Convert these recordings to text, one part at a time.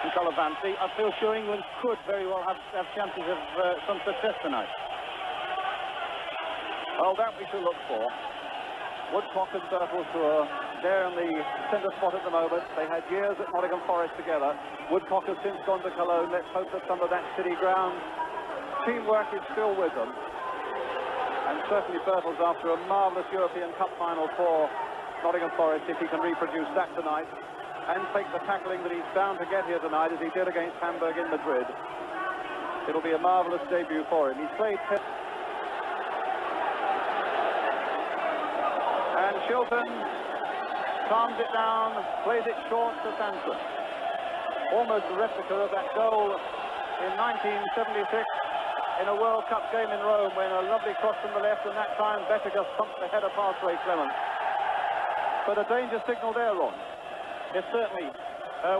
and Collovati, I feel sure England could very well have chances of some success tonight. Well, that we shall look for. Woodcock and Bertels, who are there in the centre spot at the moment. They had years at Nottingham Forest together. Woodcock has since gone to Cologne. Let's hope that some of that city ground teamwork is still with them. And certainly Bertels, after a marvellous European Cup final for Nottingham Forest, if he can reproduce that tonight and take the tackling that he's bound to get here tonight, as he did against Hamburg in Madrid, it'll be a marvellous debut for him. He's played... And Shilton calms it down, plays it short to Sanson. Almost a replica of that goal in 1976 in a World Cup game in Rome, when a lovely cross from the left, and that time Bettega thumped the header past Ray Clement. But a danger signal there, Ron. Yes, certainly.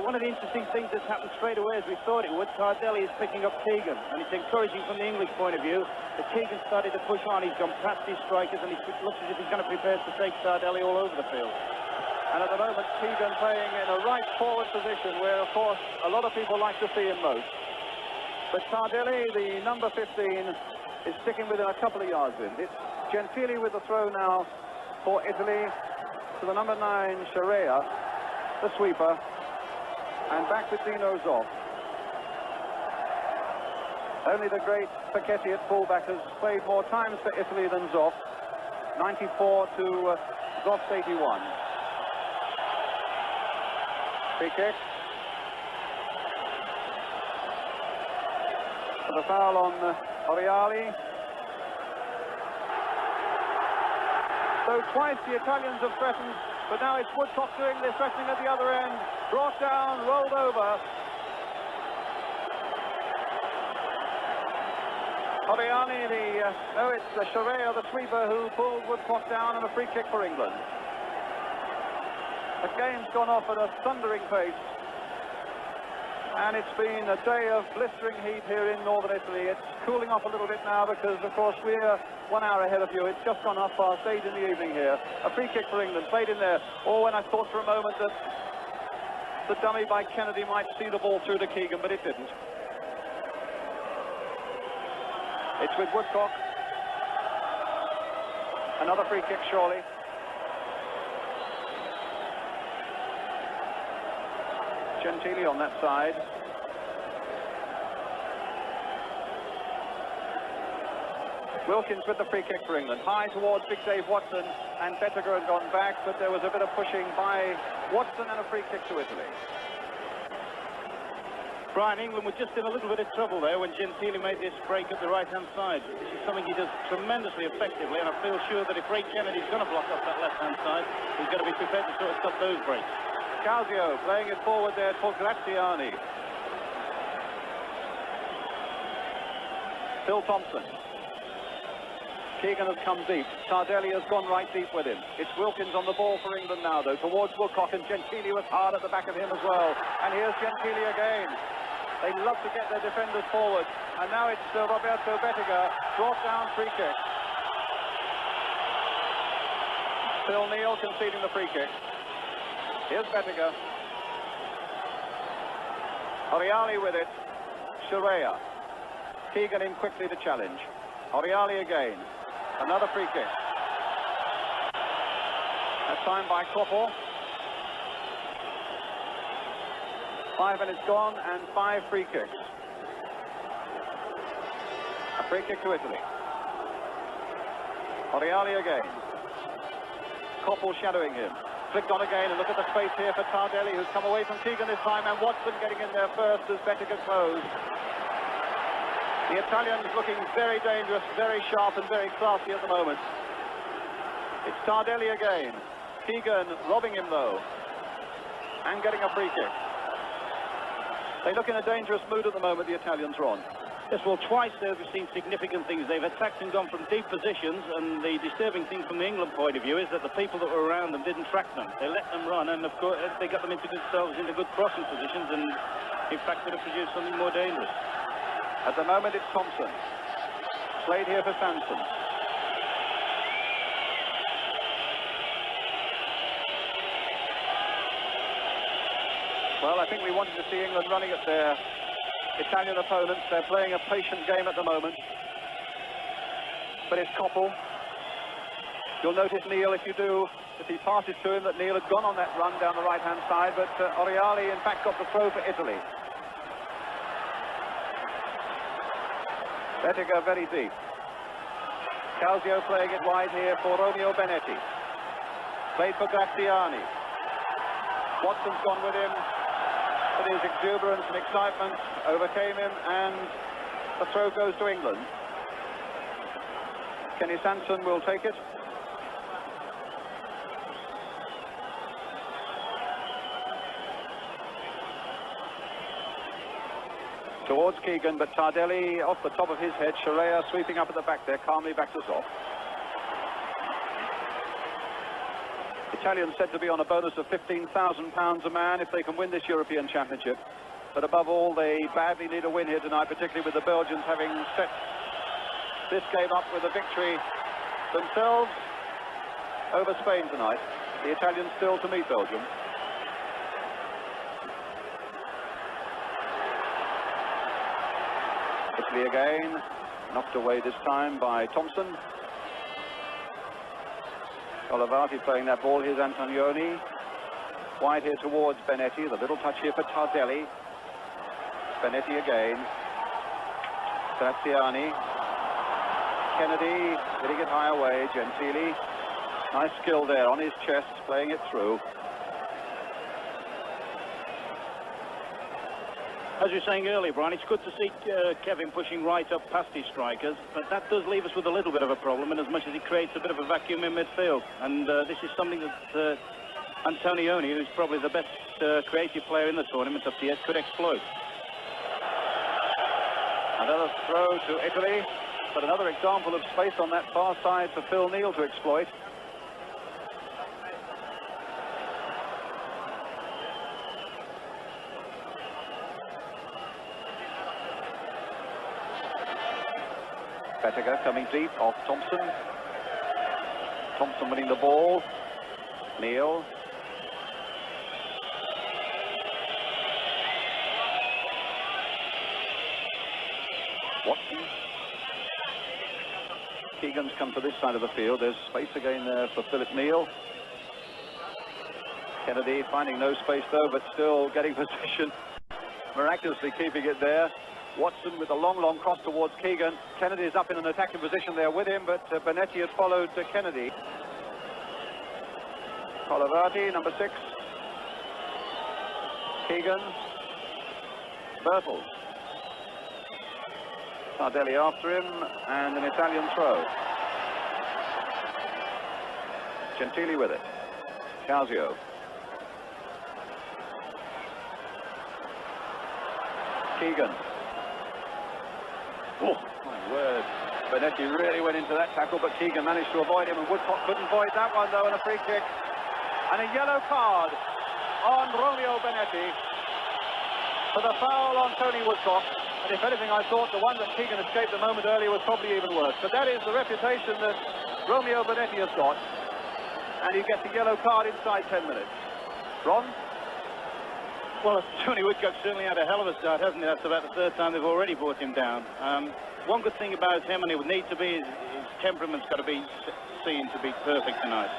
One of the interesting things that's happened straight away, as we thought it would, Tardelli is picking up Keegan, and it's encouraging from the English point of view that Keegan started to push on. He's gone past his strikers, and he looks as if he's going to prepare to take Tardelli all over the field. And at the moment, Keegan playing in a right forward position, where, of course, a lot of people like to see him most. But Tardelli, the number 15, is sticking within a couple of yards of him. It's Gentile with the throw now for Italy to the number 9, Scirea, the sweeper, and back with Dino Zoff. Only the great Facchetti at fullback has played more times for Italy than Zoff. 94 to Zoff's 81. Free kick. The foul on Oriali. So twice the Italians have threatened, but now it's Woodcock doing the threatening at the other end. Brought down, rolled over. Oriali, it's Scirea, the sweeper, who pulled Woodcock down, and a free kick for England. The game's gone off at a thundering pace, and it's been a day of blistering heat here in northern Italy. It's cooling off a little bit now because, of course, we're 1 hour ahead of you. It's just gone 8:30 in the evening here. A free kick for England, played in there. Oh, and I thought for a moment that the dummy by Kennedy might see the ball through to Keegan, but it didn't. It's with Woodcock. Another free kick, surely. Gentile on that side. Wilkins with the free kick for England. High towards Big Dave Watson, and Bettega had gone back, but there was a bit of pushing by Watson and a free kick to Italy. Brian, England were just in a little bit of trouble there when Gentile made this break at the right-hand side. This is something he does tremendously effectively, and I feel sure that if Ray Kennedy's going to block up that left-hand side, he's going to be prepared to sort of stop those breaks. Causio playing it forward there for Graziani. Phil Thompson. Keegan has come deep. Tardelli has gone right deep with him. It's Wilkins on the ball for England now, though, towards Woodcock, and Gentile was hard at the back of him as well. And here's Gentile again. They love to get their defenders forward. And now it's Roberto Bettega, brought down, free kick. Phil Neal conceding the free kick. Here's Bettega. Oriali with it. Scirea. Keegan in quickly to challenge. Oriali again. Another free kick. That time by Koppel. 5 minutes gone and 5 free kicks. A free kick to Italy. Oriali again. Koppel shadowing him. Flicked on again, and look at the space here for Tardelli, who's come away from Keegan this time, and Watson getting in there first as Bettega closed. The Italians looking very dangerous, very sharp, and very classy at the moment. It's Tardelli again. Keegan robbing him, though, and getting a free kick. They look in a dangerous mood at the moment, the Italians, Ron. Yes, well, twice they've seen significant things. They've attacked and gone from deep positions, and the disturbing thing from the England point of view is that the people that were around them didn't track them. They let them run, and of course they got them into good crossing positions, and in fact could have produced something more dangerous. At the moment it's Thompson. Played here for Sanson. Well, I think we wanted to see England running at their Italian opponents. They're playing a patient game at the moment. But it's Koppel. You'll notice Neil, if he passes to him, that Neil had gone on that run down the right-hand side, but Oriali, in fact, got the throw for Italy. Bettega very deep. Causio playing it wide here for Romeo Benetti. Played for Graziani. Watson's gone with him. But his exuberance and excitement overcame him, and the throw goes to England. Kenny Sanson will take it. Towards Keegan, but Tardelli off the top of his head. Scirea sweeping up at the back there, calmly back to Zoff. Italians said to be on a bonus of £15,000 a man if they can win this European Championship. But above all, they badly need a win here tonight, particularly with the Belgians having set this game up with a victory themselves over Spain tonight. The Italians still to meet Belgium. Italy again, knocked away this time by Thompson. Collovati playing that ball. Here's Antognoni. Wide here towards Benetti. The little touch here for Tardelli. Benetti again. Graziani. Kennedy getting it high away. Gentile. Nice skill there on his chest, playing it through. As you were saying earlier, Brian, it's good to see Kevin pushing right up past his strikers, but that does leave us with a little bit of a problem, in as much as it creates a bit of a vacuum in midfield. And this is something that Antognoni, who's probably the best creative player in the tournament up to yet, could exploit. Another throw to Italy, but another example of space on that far side for Phil Neal to exploit. Bettega coming deep off Thompson. Thompson winning the ball. Neal. Watson. Keegan's come to this side of the field. There's space again there for Philip Neal. Kennedy finding no space though, but still getting possession. Miraculously keeping it there. Watson with a long cross towards Keegan. Kennedy is up in an attacking position there with him, but Benetti has followed Kennedy. Collovati, number 6. Keegan. Bertels. Tardelli after him, and an Italian throw. Gentile with it. Causio. Keegan. Oh, my word. Benetti really went into that tackle, but Keegan managed to avoid him, and Woodcock couldn't avoid that one, though, and a free kick. And a yellow card on Romeo Benetti for the foul on Tony Woodcock. And if anything, I thought the one that Keegan escaped a moment earlier was probably even worse. But that is the reputation that Romeo Benetti has got. And he gets a yellow card inside 10 minutes. Ron? Well, Tony Woodcock certainly had a hell of a start, hasn't he? That's about the third time they've already brought him down. One good thing about him, and it would need to be, his temperament's got to be seen to be perfect tonight.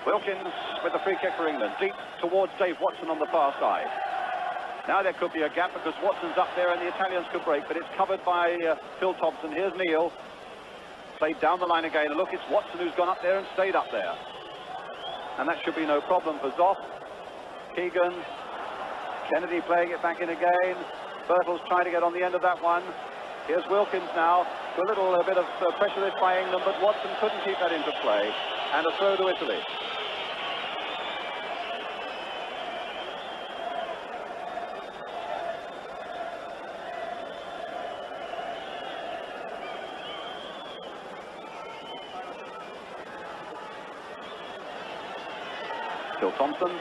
Wilkins with the free kick for England. Deep towards Dave Watson on the far side. Now there could be a gap because Watson's up there and the Italians could break, but it's covered by Phil Thompson. Here's Neal. Played down the line again. And look, it's Watson who's gone up there and stayed up there. And that should be no problem for Zoff. Keegan. Kennedy playing it back in again. Bertels trying to get on the end of that one. Here's Wilkins now. A little bit of pressure this by England, but Watson couldn't keep that into play. And a throw to Italy. Still Thompson.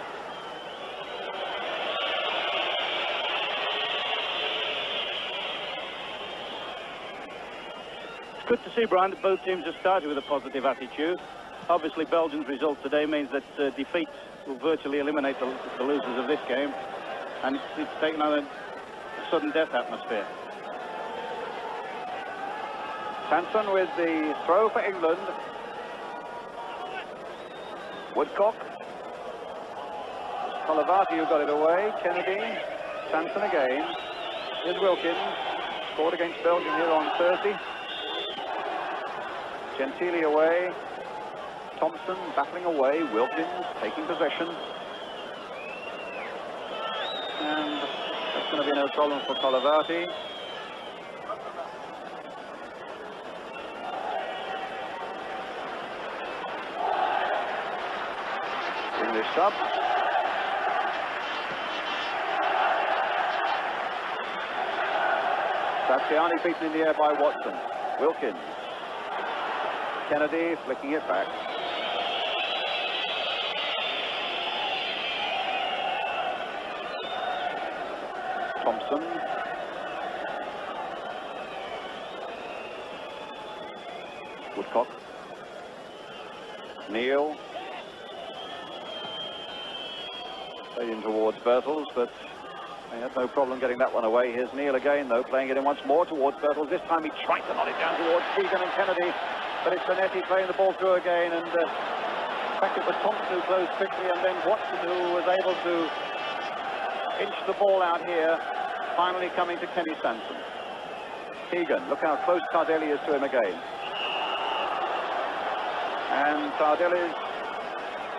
Good to see, Brian, that both teams have started with a positive attitude. Obviously, Belgium's result today means that defeat will virtually eliminate the losers of this game. And it's taken on a sudden death atmosphere. Sanson with the throw for England. Woodcock. Collovati who got it away. Kennedy. Sanson again. Here's Wilkins. Scored against Belgium here on Thursday. Gentile away. Thompson battling away. Wilkins taking possession. And that's going to be no problem for Collovati. English sub. Graziani beaten in the air by Watson. Wilkins. Kennedy flicking it back. Thompson. Woodcock. Neil. Played in towards Bertels, but they had no problem getting that one away. Here's Neil again, though, playing it in once more towards Bertels. This time he tried to knock it down towards Keegan and Kennedy, but it's Benetti playing the ball through again, and in fact it was Thompson who closed quickly, and then Watson who was able to inch the ball out here, finally coming to Kenny Sanson. Keegan, look how close Tardelli is to him again. And Tardelli's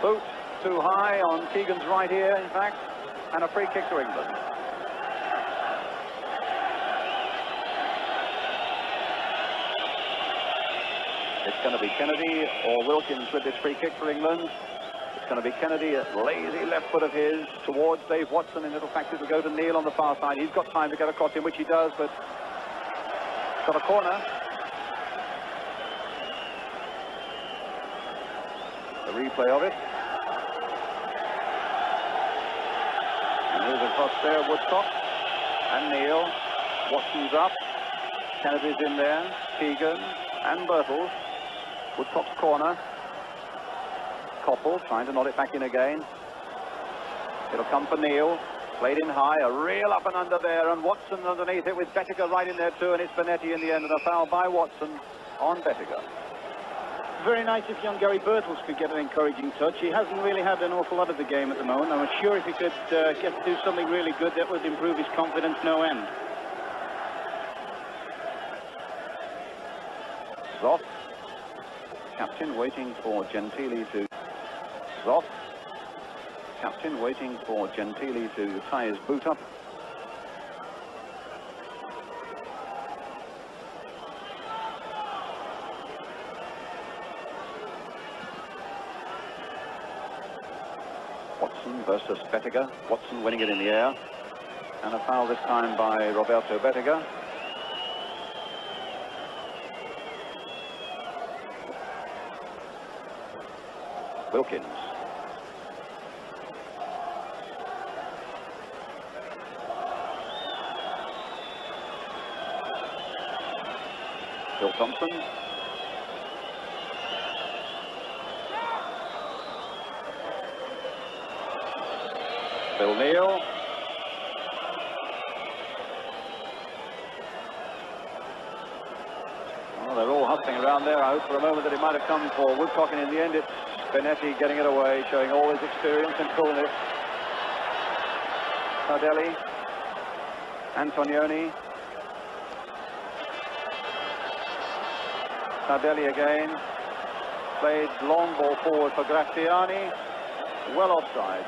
boot too high on Keegan's right ear, in fact, and a free kick to England. It's going to be Kennedy or Wilkins with this free kick for England. It's going to be Kennedy, a lazy left foot of his towards Dave Watson, in little fact it will go to Neil on the far side. He's got time to get across him, which he does, but got a corner. The replay of it. And here's across there, Woodcock and Neil. Watson's up. Kennedy's in there. Keegan and Bertels. Woodcock's corner. Koppel trying to nod it back in again. It'll come for Neil. Played in high, a real up and under there, and Watson underneath it with Bettega right in there too, and it's Benetti in the end, and a foul by Watson on Bettega. Very nice if young Gary Bertels could get an encouraging touch. He hasn't really had an awful lot of the game at the moment. I'm sure if he could get to do something really good, that would improve his confidence no end. Zoff, captain waiting for Gentile to... Zoff, captain waiting for Gentile to tie his boot up. Watson versus Bettega. Watson winning it in the air. And a foul this time by Roberto Bettega. Wilkins. Phil Thompson. Phil Neal. Well, they're all hustling around there. I hope for a moment that it might have come for Woodcock, and in the end it's Benetti getting it away, showing all his experience and coolness. Tardelli. Antognoni. Tardelli again. Played long ball forward for Graziani. Well offside.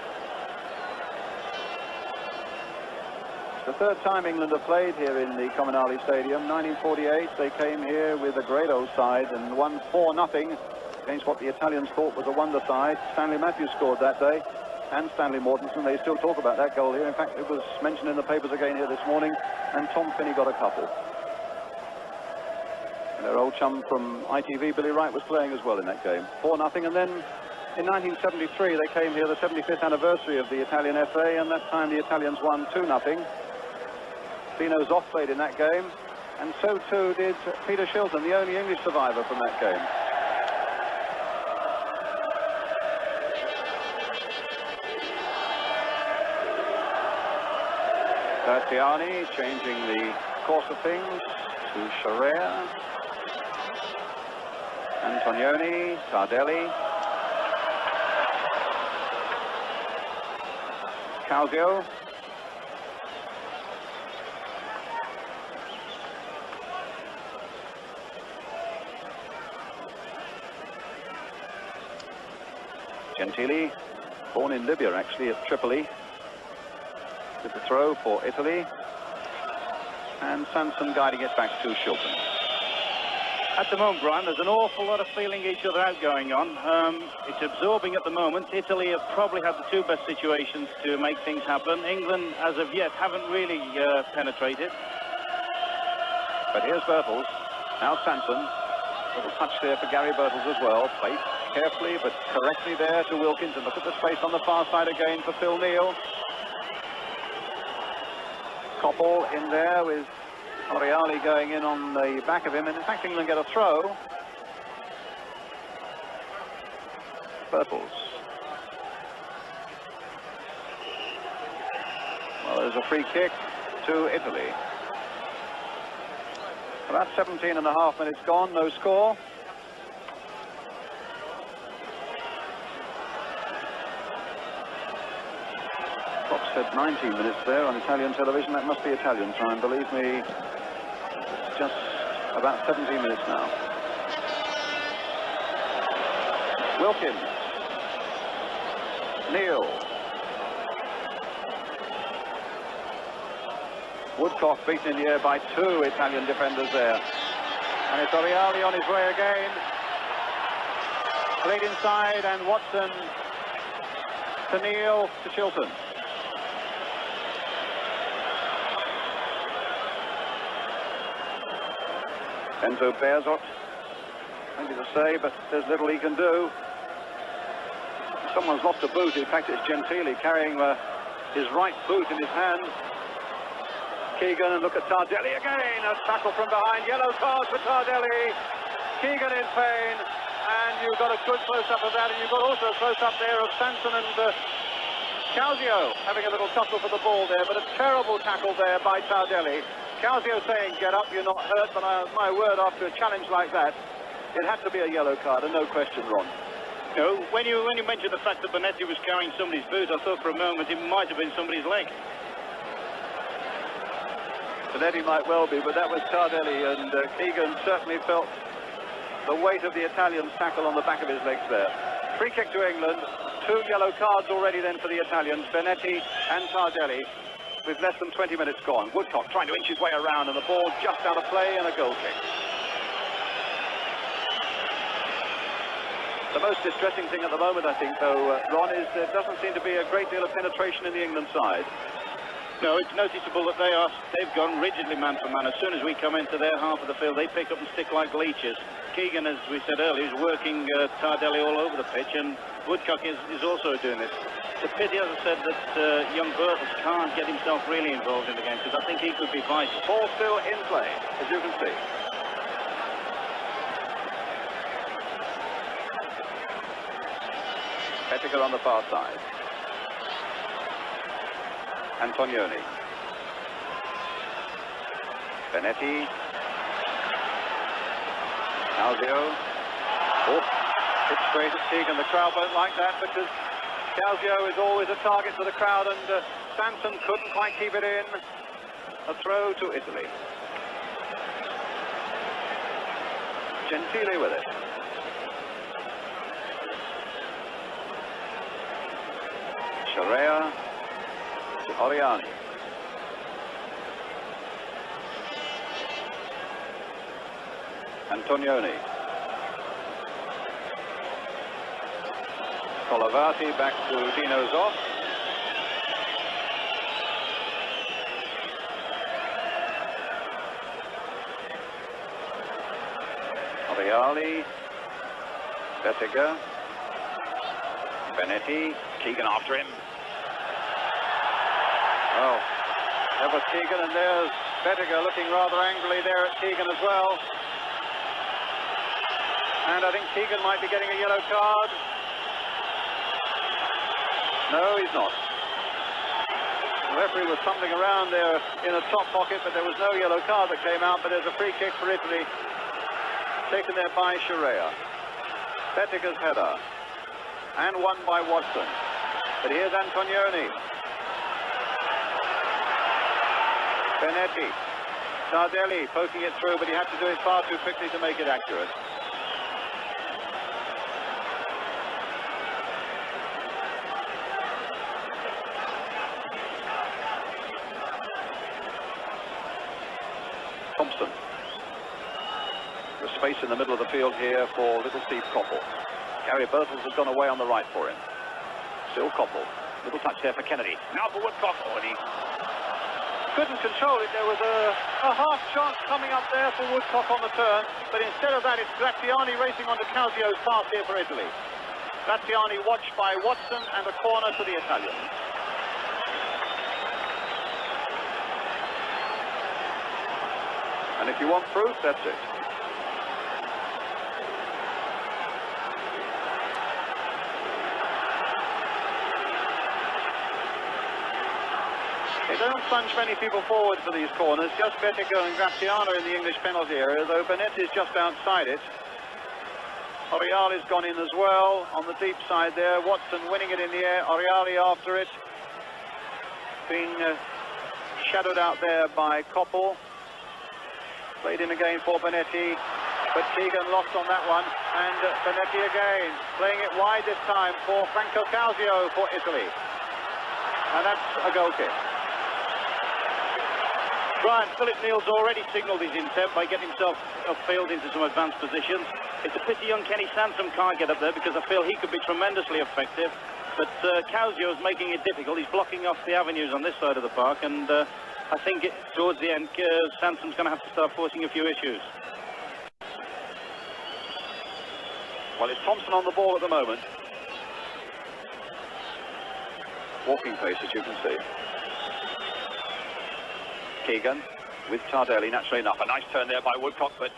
The third time England have played here in the Comunale Stadium. 1948, they came here with a great old side and won 4-0 against what the Italians thought was a wonder side. Stanley Matthews scored that day, and Stanley Mortensen. They still talk about that goal here. In fact, it was mentioned in the papers again here this morning, and Tom Finney got a couple. And their old chum from ITV, Billy Wright, was playing as well in that game. 4-0, and then in 1973, they came here, the 75th anniversary of the Italian FA, and that time the Italians won 2-0. Dino Zoff played in that game, and so too did Peter Shilton, the only English survivor from that game. Graziani changing the course of things to Scirea. Antognoni, Tardelli. Causio. Gentile, born in Libya actually, at Tripoli. With the throw for Italy. And Sanson guiding it back to Shilton. At the moment, Brian, there's an awful lot of feeling each other out going on. It's absorbing at the moment. Italy have probably had the two best situations to make things happen. England, as of yet, haven't really penetrated. But here's Bertels. Now Sanson. Little touch there for Gary Bertels as well. Placed carefully but correctly there to Wilkins. And look at the space on the far side again for Phil Neal. Koppel in there with Oriali going in on the back of him, and in fact England get a throw. Bertels. Well, there's a free kick to Italy. About 17.5 minutes gone, no score. Fox said 19 minutes there on Italian television. That must be Italian time, believe me. Just about 17 minutes now. Wilkins. Neal. Woodcock beaten in the air by two Italian defenders there. And it's Oriali on his way again. Played inside, and Watson to Neal to Shilton. Enzo Bearzot, plenty to say, but there's little he can do. Someone's lost a boot. In fact, it's Gentile carrying his right boot in his hand. Keegan, and look at Tardelli again. A tackle from behind. Yellow card for Tardelli. Keegan in pain, and you've got a good close-up of that, and you've got also a close-up there of Sanson and Causio having a little tussle for the ball there, but a terrible tackle there by Tardelli. Causio saying, get up, you're not hurt, but my word, after a challenge like that, it had to be a yellow card, and no question, Ron. No, when you mentioned the fact that Benetti was carrying somebody's boot, I thought for a moment it might have been somebody's leg. Benetti might well be, but that was Tardelli, and Keegan certainly felt the weight of the Italian's tackle on the back of his legs there. Free kick to England, two yellow cards already then for the Italians, Benetti and Tardelli, with less than 20 minutes gone. Woodcock trying to inch his way around, and the ball just out of play, and a goal kick. The most distressing thing at the moment, I think, though, Ron, is there doesn't seem to be a great deal of penetration in the England side. No, it's noticeable that they've gone rigidly man for man. As soon as we come into their half of the field, they pick up and stick like leeches. Keegan, as we said earlier, is working Tardelli all over the pitch, and Woodcock is also doing this. It's a pity, as I said, that young Bertels can't get himself really involved in the game, because I think he could be vital. Ball still in play, as you can see. Bettega on the far side. Antognoni. Benetti. Causio. Oh, hit straight at Keegan. The crowd won't like that because Causio is always a target for the crowd, and Sanson couldn't quite keep it in. A throw to Italy. Gentile with it. Scirea to Oriali. Antognoni. Collovati back to Dino Zoff. Oriali. Bettega. Benetti. Keegan after him. Oh, that was Keegan, and there's Bettega looking rather angrily there at Keegan as well. And I think Keegan might be getting a yellow card. No, he's not. The referee was fumbling around there in a top pocket, but there was no yellow card that came out, but there's a free kick for Italy, taken there by Scirea. Bettega's header, and won by Watson. But here's Antognoni. Benetti. Tardelli poking it through, but he had to do it far too quickly to make it accurate. Thompson. There's space in the middle of the field here for little Steve Koppel. Gary Bertels has gone away on the right for him. Still Koppel. Little touch there for Kennedy. Now for Woodcock. Oh, and he couldn't control it. There was a half chance coming up there for Woodcock on the turn, but instead of that, it's Graziani racing onto Causio's pass here for Italy. Graziani watched by Watson, and a corner to the Italians. And if you want proof, that's it. They don't plunge many people forward for these corners, just Bettega and Graziano in the English penalty area, though Benetti is just outside it. Oriali's gone in as well on the deep side there. Watson winning it in the air, Oriali after it. Being shadowed out there by Koppel. Played in again for Benetti, but Keegan lost on that one. And Benetti again, playing it wide this time for Franco Causio for Italy. And that's a goal kick. Brian, Philip Neal's already signalled his intent by getting himself upfield into some advanced positions. It's a pity young Kenny Sansom can't get up there, because I feel he could be tremendously effective. But Causio's making it difficult. He's blocking off the avenues on this side of the park, and I think towards the end, Sansom's going to have to start forcing a few issues. Well, it's Thompson on the ball at the moment. Walking pace, as you can see. Keegan with Tardelli, naturally enough. A nice turn there by Woodcock, but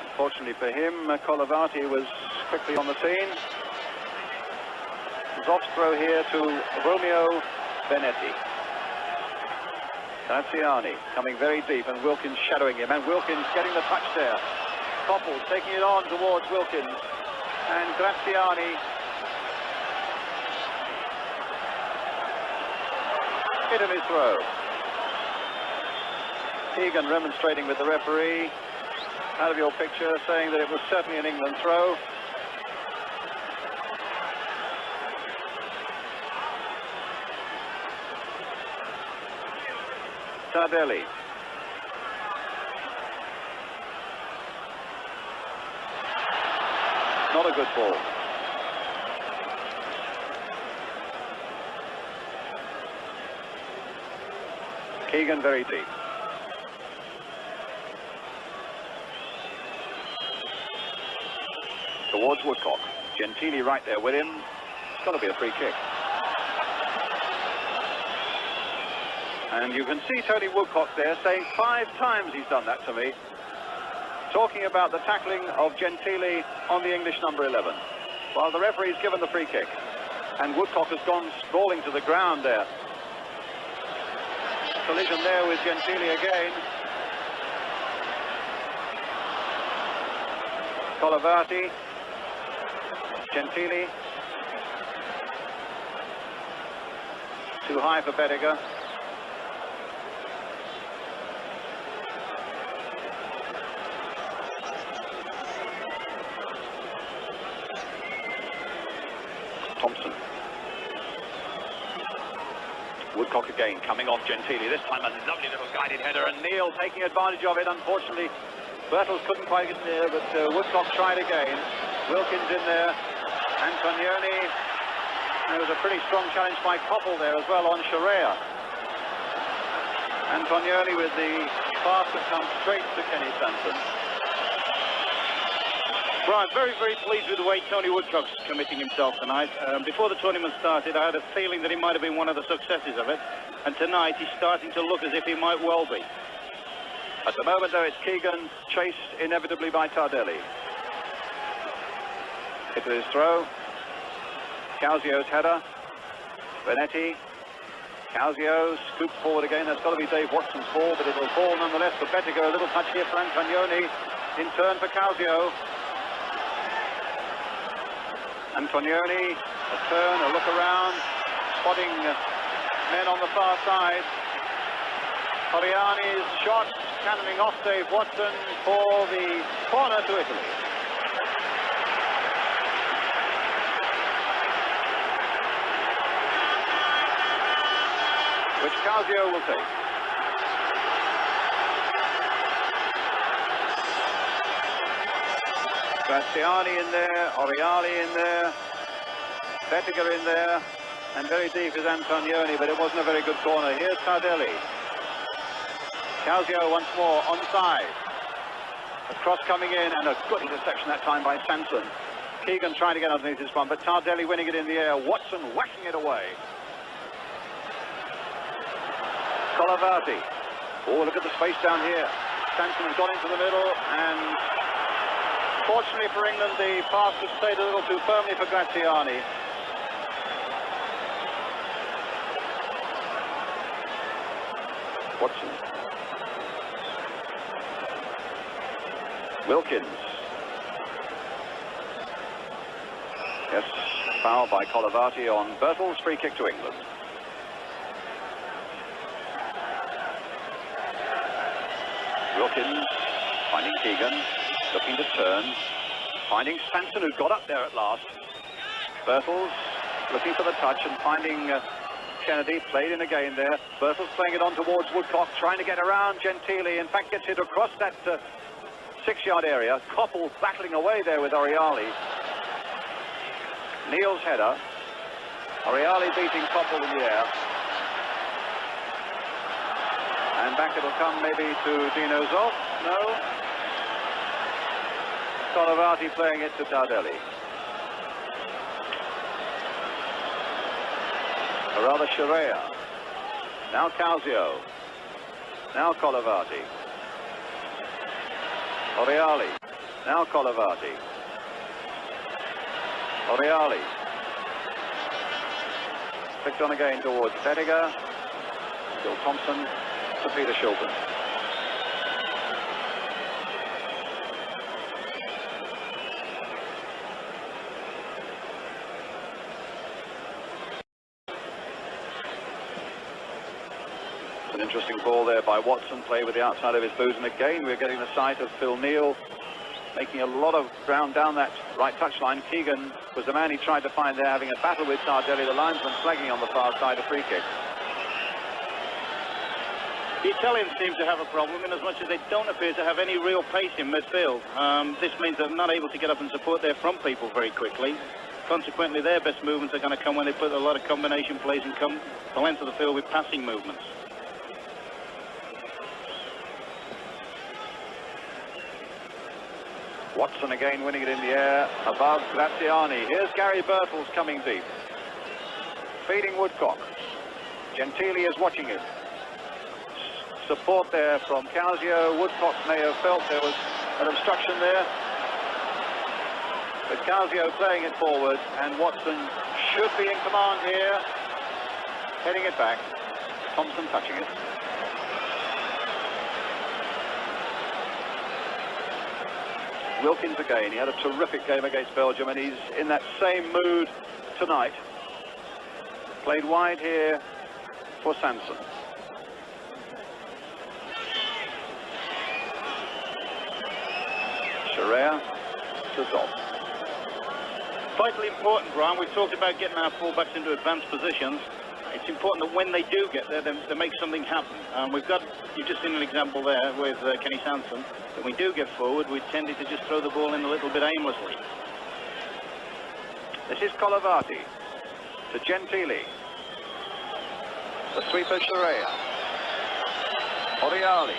unfortunately for him, Collovati was quickly on the scene. Zoff's throw here to Romeo, Benetti. Graziani coming very deep, and Wilkins shadowing him, and Wilkins getting the touch there. Koppel taking it on towards Wilkins, and Graziani Italy's throw. Keegan remonstrating with the referee, out of your picture, saying that it was certainly an England throw. Tardelli. Not a good ball. Keegan very deep. Towards Woodcock. Gentile right there with him. It's got to be a free kick. And you can see Tony Woodcock there saying 5 times he's done that to me, talking about the tackling of Gentile on the English number 11. While the referee's given the free kick. And Woodcock has gone sprawling to the ground there. Collision there with Gentile again. Collovati. Gentile. Too high for Bettega. Thompson. Woodcock again, coming off Gentile. This time a lovely little guided header, and Neal taking advantage of it. Unfortunately, Bertels couldn't quite get there, but Woodcock tried again. Wilkins in there. Antognoni. There was a pretty strong challenge by Koppel there as well on Scirea. Antognoni with the pass that comes straight to Kenny Sansom. Brian, very, very pleased with the way Tony Woodcock's committing himself tonight. Before the tournament started, I had a feeling that he might have been one of the successes of it. And tonight, he's starting to look as if he might well be. At the moment, though, it's Keegan, chased inevitably by Tardelli. Italy's throw. Causio's header. Benetti. Causio scooped forward again. That's got to be Dave Watson's ball, but it will fall nonetheless for Bettega. A little touch here for Antognoni. In turn for Causio. Antognoni, a turn, a look around, spotting men on the far side. Oriali's shot cannoning off Dave Watson for the corner to Italy. Which Causio will take. Graziani in there, Oriali in there, Bettega in there, and very deep is Antognoni, but it wasn't a very good corner. Here's Tardelli. Causio once more onside. A cross coming in, and a good interception that time by Sanson. Keegan trying to get underneath this one, but Tardelli winning it in the air. Watson whacking it away. Collovati. Oh, look at the space down here. Sanson has got into the middle, and fortunately for England, the pass was played a little too firmly for Graziani. Watson. Wilkins. Yes, foul by Collovati on Bertels. Free kick to England. Wilkins finding Keegan, looking to turn, finding Sanson, who got up there at last. Bertels looking for the touch and finding Kennedy, played in again there. Bertels playing it on towards Woodcock, trying to get around Gentile. In fact, gets it across that 6-yard area. Koppel battling away there with Oriali. Neal's header. Oriali beating Koppel in the air. And back it'll come maybe to Dino Zoff. No. Collovati playing it to Tardelli. Or rather Scirea. Now Causio. Now Collovati. Oriali. Now Collovati. Oriali. Flicked on again towards Bettega. Still Thompson to Peter Shilton. An interesting ball there by Watson, play with the outside of his boot, and again we're getting the sight of Phil Neal making a lot of ground down that right touchline. Keegan was the man he tried to find there, having a battle with Tardelli, the linesman flagging on the far side, a free kick. The Italians seem to have a problem in as much as they don't appear to have any real pace in midfield. This means they're not able to get up and support their front people very quickly. Consequently, their best movements are going to come when they put a lot of combination plays and come the length of the field with passing movements. Watson again winning it in the air above Graziani. Here's Gary Bertels coming deep. Feeding Woodcock. Gentile is watching him. Support there from Causio. Woodcock may have felt there was an obstruction there. But Causio playing it forward, and Watson should be in command here. Heading it back. Thompson touching it. Wilkins again. He had a terrific game against Belgium, and he's in that same mood tonight. Played wide here for Sanson. Scirea to Zoff. Vitally important, Brian. We've talked about getting our fullbacks into advanced positions. It's important that when they do get there, they make something happen. You've just seen an example there with Kenny Sanson. When we do get forward, we tended to just throw the ball in a little bit aimlessly. This is Collovati to Gentile. The sweeper Scirea. Oriali.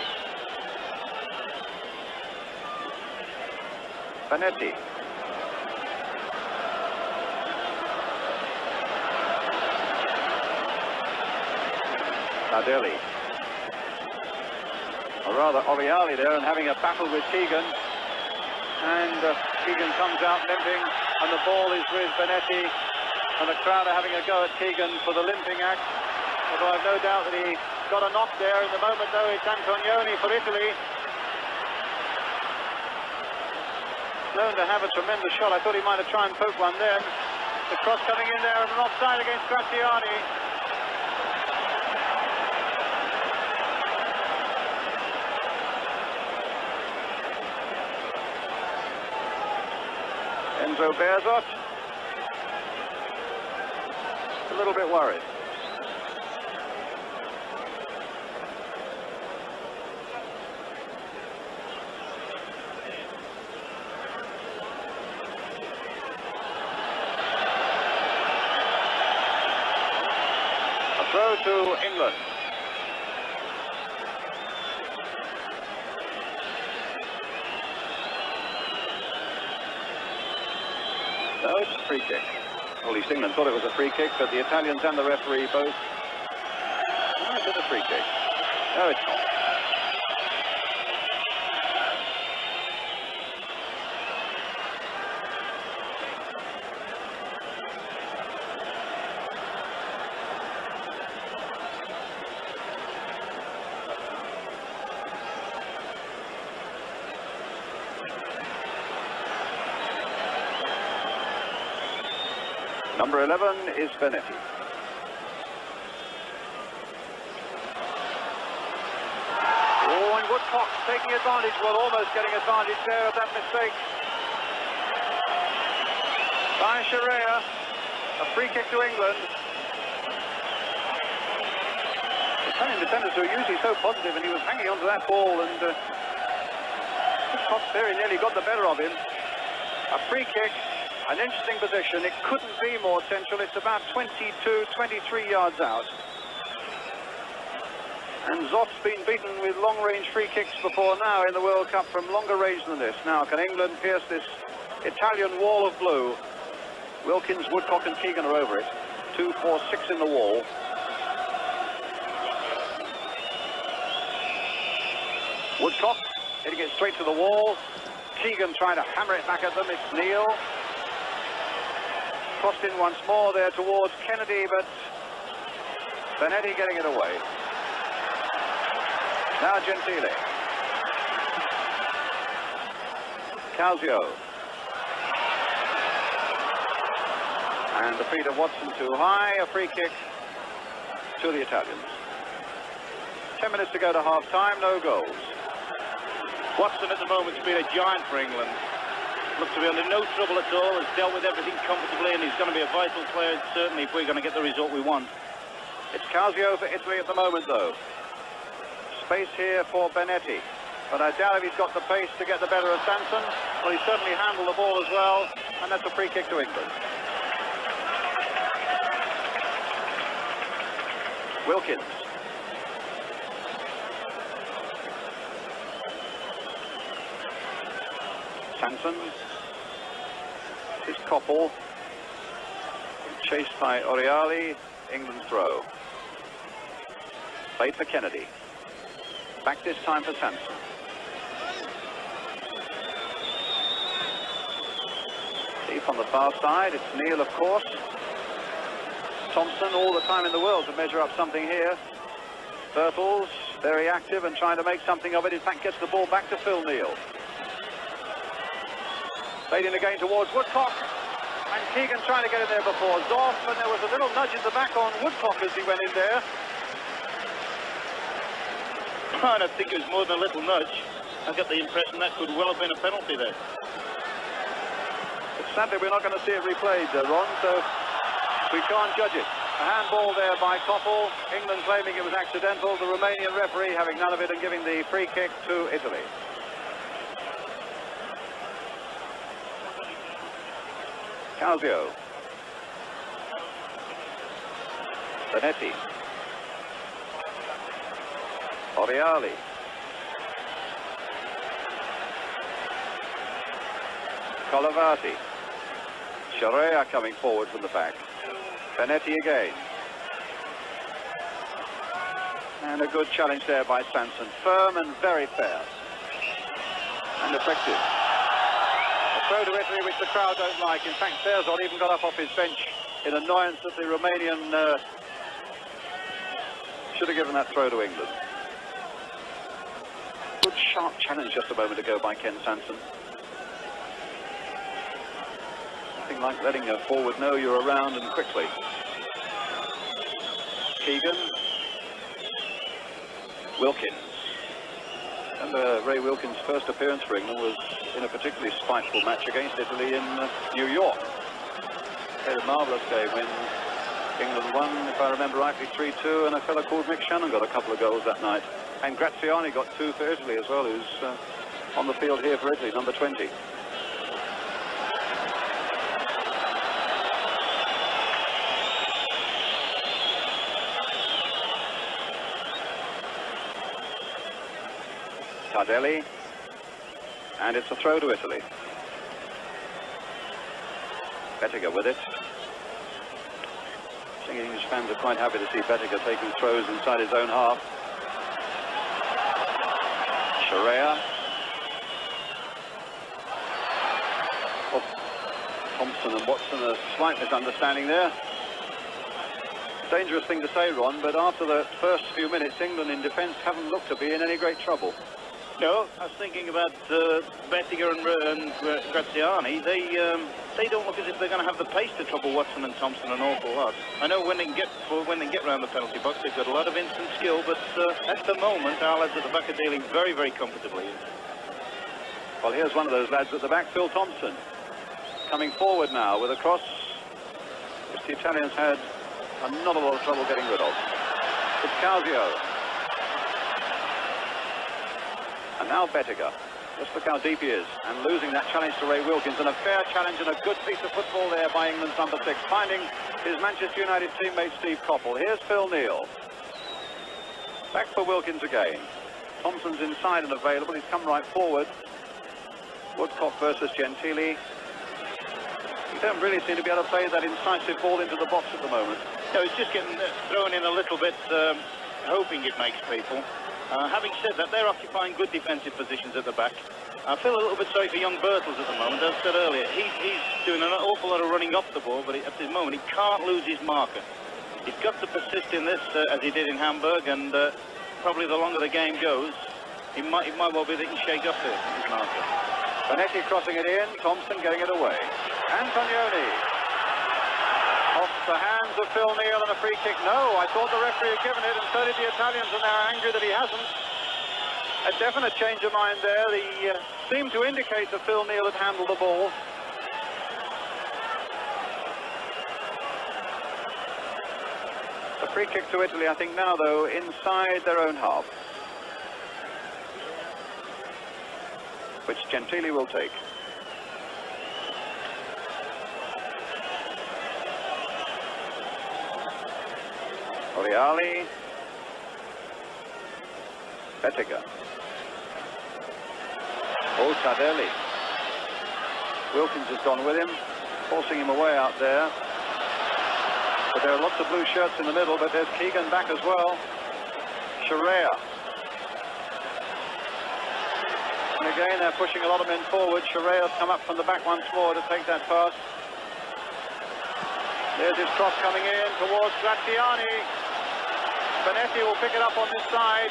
Benetti. Tardelli. Or rather Oriali there, and having a battle with Keegan. And Keegan comes out limping, and the ball is with Benetti. And the crowd are having a go at Keegan for the limping act. although I've no doubt that he got a knock there. In the moment, though, it's Antognoni for Italy. Known to have a tremendous shot. I thought he might have tried and poke one then. The cross coming in there and an offside against Graziani. Enzo Bearzot. A little bit worried. Throw to England. No, it's a free kick. Well, at least England thought it was a free kick, but the Italians and the referee both. No, it's a free kick. No, it's not. Number 11 is Benetti. Oh, and Woodcock taking advantage, well, almost getting advantage there of that mistake by Scirea. A free kick to England. The Italian defenders who are usually so positive, and he was hanging onto that ball, and Woodcock very nearly got the better of him. A free kick. An interesting position. It couldn't be more central. It's about 22, 23 yards out. And Zoff's been beaten with long-range free kicks before now in the World Cup from longer range than this. Now, can England pierce this Italian wall of blue? Wilkins, Woodcock and Keegan are over it. 2, 4, 6 in the wall. Woodcock hitting it straight to the wall. Keegan trying to hammer it back at them. It's Neil. Crossed in once more there towards Kennedy, but Benetti getting it away. Now Gentile. Causio. And the feet of Watson too high. A free kick to the Italians. 10 minutes to go to half-time, no goals. Watson at the moment's been a giant for England. Looks to be under no trouble at all, has dealt with everything comfortably, and he's going to be a vital player, certainly, if we're going to get the result we want. It's Causio for Italy at the moment, though. Space here for Benetti, but I doubt if he's got the pace to get the better of Sanson. Well, he certainly handled the ball as well, and that's a free kick to England. Wilkins. Sanson. This is Koppel. Chased by Oriali. England throw. Played for Kennedy. Back this time for Sanson. Deep on the far side. It's Neil, of course. Thompson, all the time in the world to measure up something here. Birtles, very active and trying to make something of it. In fact, gets the ball back to Phil Neal. Played in again towards Woodcock. And Keegan trying to get in there before Zoff, and there was a little nudge in the back on Woodcock as he went in there. I don't think it was more than a little nudge. I got the impression that could well have been a penalty there. But sadly, we're not going to see it replayed, Ron, so we can't judge it. A handball there by Koppel. England claiming it was accidental. The Romanian referee having none of it and giving the free kick to Italy. Causio. Benetti. Oriali. Collovati. Scirea coming forward from the back. Benetti again. And a good challenge there by Sanson. Firm and very fair. And effective. Throw to Italy, which the crowd don't like. In fact, Bearzot even got up off his bench in annoyance at the Romanian Should have given that throw to England. Good sharp challenge just a moment ago by Ken Sanson. Nothing like letting a forward know you're around and quickly. Keegan. Wilkins. And Ray Wilkins' first appearance for England was in a particularly spiteful match against Italy in New York. He had a marvellous game when England won, if I remember rightly, 3-2, and a fellow called Mick Shannon got a couple of goals that night. And Graziani got 2 for Italy as well, who's on the field here for Italy, number 20. Tardelli, and it's a throw to Italy. Bettega with it. I think English fans are quite happy to see Bettega taking throws inside his own half. Scirea. Oh, Thompson and Watson, a slight misunderstanding there. Dangerous thing to say, Ron, but after the first few minutes, England in defence haven't looked to be in any great trouble. No, I was thinking about Bettega and Graziani. They don't look as if they're going to have the pace to trouble Watson and Thompson an awful lot. I know when they get round the penalty box, they've got a lot of instant skill, but at the moment, our lads at the back are dealing very, very comfortably. Well, here's one of those lads at the back, Phil Thompson, coming forward now with a cross, which the Italians had not a lot of trouble getting rid of. It's Causio. And now Bettega. Just look how deep he is. And losing that challenge to Ray Wilkins. And a fair challenge and a good piece of football there by England's number 6. Finding his Manchester United teammate Steve Coppell. Here's Phil Neal. Back for Wilkins again. Thompson's inside and available. He's come right forward. Woodcock versus Gentile. You don't really seem to be able to play that incisive ball into the box at the moment. No, it's just getting thrown in a little bit, hoping it makes people. Having said that, they're occupying good defensive positions at the back. I feel a little bit sorry for young Bertels at the moment. As I said earlier, he's doing an awful lot of running off the ball, but at this moment he can't lose his marker. He's got to persist in this, as he did in Hamburg, and probably the longer the game goes, it might well be that he can shake off his marker. Benetti crossing it in, Thompson getting it away. Antognoni. Off the hands of Phil Neal and a free kick. No, I thought the referee had given it, and so did the Italians, and they're angry that he hasn't. A definite change of mind there. They seemed to indicate that Phil Neal had handled the ball. A free kick to Italy, I think now, though, inside their own half, which Gentile will take. Oriali. Bettega. Oh, Tardelli. Wilkins has gone with him, forcing him away out there. But there are lots of blue shirts in the middle, but there's Keegan back as well. Scirea. And again, they're pushing a lot of men forward. Scirea's come up from the back once more to take that pass. There's his cross coming in towards Graziani. Benetti will pick it up on this side.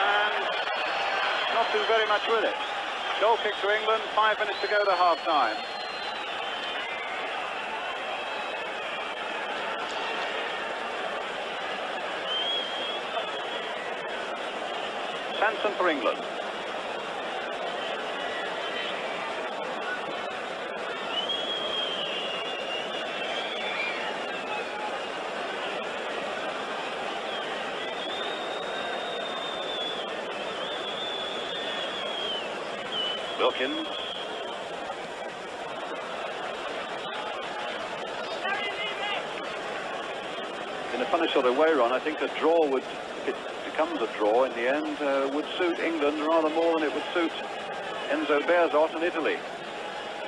And not do very much with it. Goal kick to England, 5 minutes to go to half-time. Sanson for England. Wilkins. In a funny sort of way, Ron, I think a draw would, if it becomes a draw in the end, would suit England rather more than it would suit Enzo Bearzot and Italy.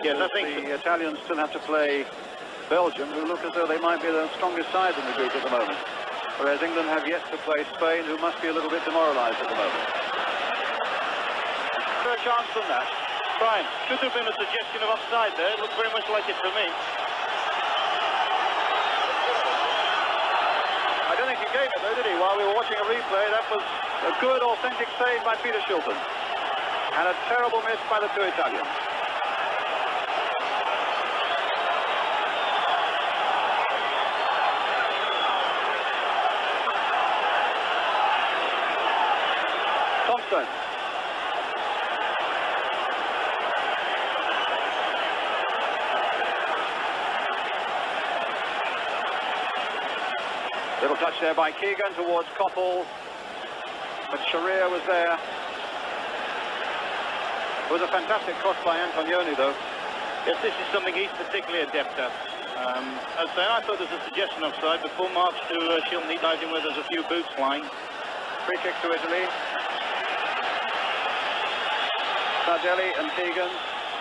Yes, I think the Italians still have to play Belgium, who look as though they might be the strongest side in the group at the moment. Whereas England have yet to play Spain, who must be a little bit demoralised at the moment. Is there a chance on that? Fine. Could have been a suggestion of offside there. It looked very much like it to me. I don't think already while we were watching a replay. That was a good, authentic save by Peter Shilton. And a terrible miss by the two Italians. Thompson. Little touch there by Keegan towards Koppel, but Scirea was there. It was a fantastic cross by Antognoni, though. Yes, this is something he's particularly adept at. As I say, I thought there was a suggestion offside before March to Shilton equalised him where there's a few boots flying. Free kick to Italy. Tardelli and Keegan.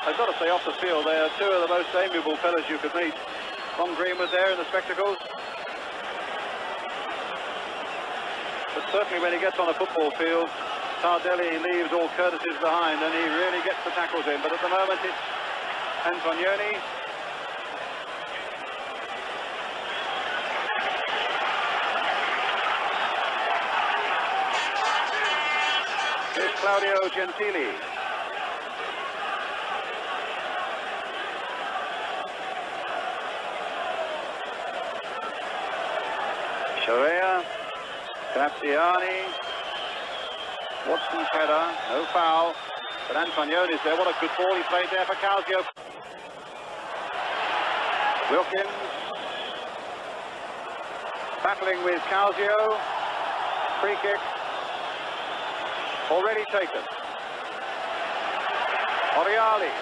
I've got to say, off the field, they are two of the most amiable fellas you could meet. Ron Green was there in the spectacles. But certainly when he gets on a football field, Tardelli leaves all courtesies behind and he really gets the tackles in. But at the moment it's Antognoni. Here's Claudio Gentile. Scirea. Graziani, Watson's header, no foul, but Antognoni's there. What a good ball he played there for Causio. Wilkins battling with Causio. Free kick already taken. Oriali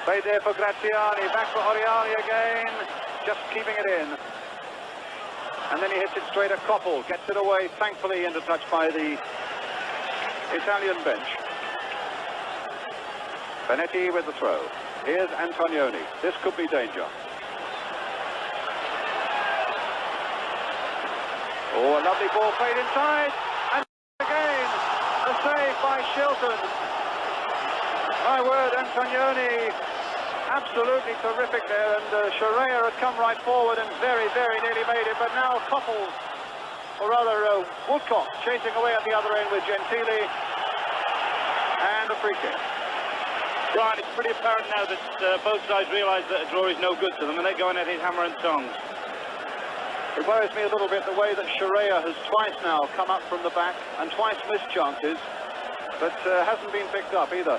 played there for Graziani. Back for Oriali again, just keeping it in. And then he hits it straight at Koppel, gets it away, thankfully into touch by the Italian bench. Benetti with the throw. Here's Antognoni. This could be danger. Oh, a lovely ball played inside. And again, a save by Shilton. My word, Antognoni. Absolutely terrific there, and Scirea had come right forward and very, very nearly made it, but now Koppel, or rather Woodcock, chasing away at the other end with Gentile, and a free kick. Right, it's pretty apparent now that both sides realise that a draw is no good to them, and they're going at it hammer and tongs. It worries me a little bit the way that Scirea has twice now come up from the back, and twice missed chances, but hasn't been picked up either.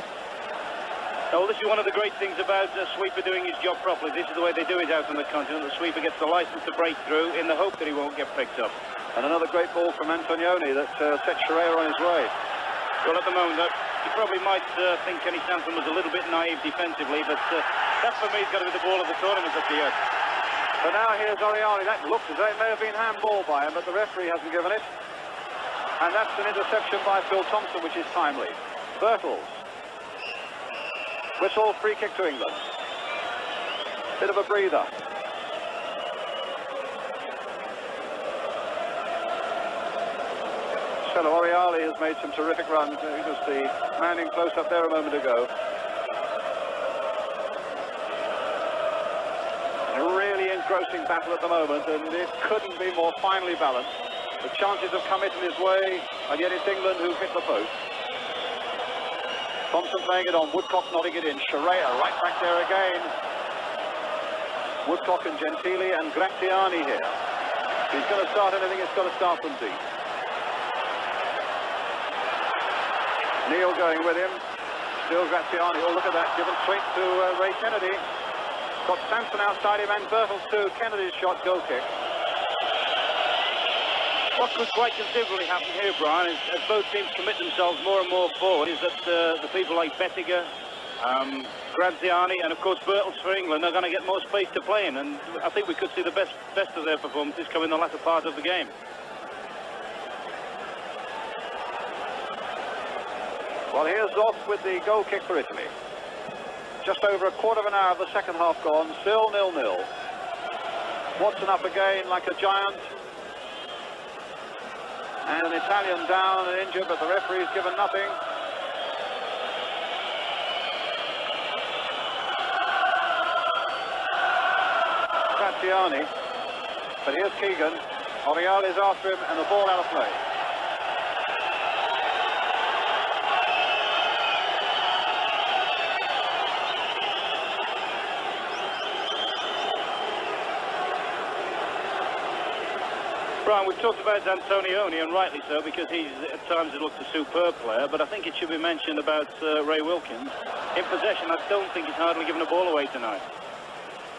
Well, this is one of the great things about the sweeper doing his job properly. This is the way they do it out on the continent. The sweeper gets the licence to break through in the hope that he won't get picked up. And another great ball from Antognoni that set Scirea on his way. Well, at the moment, you probably might think Kenny Sansom was a little bit naive defensively, but that for me has got to be the ball of the tournament at the end. But now here's Oriali. That looks as though it may have been handball by him, but the referee hasn't given it. And that's an interception by Phil Thompson, which is timely. Bertels. Whistle, free kick to England. Bit of a breather. So Oriali has made some terrific runs. He was the man in close up there a moment ago. A really engrossing battle at the moment, and it couldn't be more finely balanced. The chances have come Italy's way, and yet it's England who've hit the post. Thompson playing it on, Woodcock nodding it in, Scirea right back there again. Woodcock and Gentile and Graziani here. If he's going to start anything, it's got to start from deep. Neil going with him, still Graziani. Oh, look at that, given straight to Ray Kennedy. Got Sanson outside him and Bertels too. Kennedy's shot, goal kick. What could quite considerably happen here, Brian, is as both teams commit themselves more and more forward, is that the people like Bettega, Graziani, and of course Bertels for England are going to get more space to play in, and I think we could see the best of their performances come in the latter part of the game. Well, here's Zoff with the goal kick for Italy. Just over a quarter of an hour of the second half gone, still 0-0. Watson up again like a giant. And an Italian down and injured, but the referee's given nothing. Graziani. But here's Keegan. Oriali is after him, and the ball out of play. Brian, we've talked about Antognoni, and rightly so, because he's at times looked a superb player, but I think it should be mentioned about Ray Wilkins. In possession, I don't think he's hardly given the ball away tonight.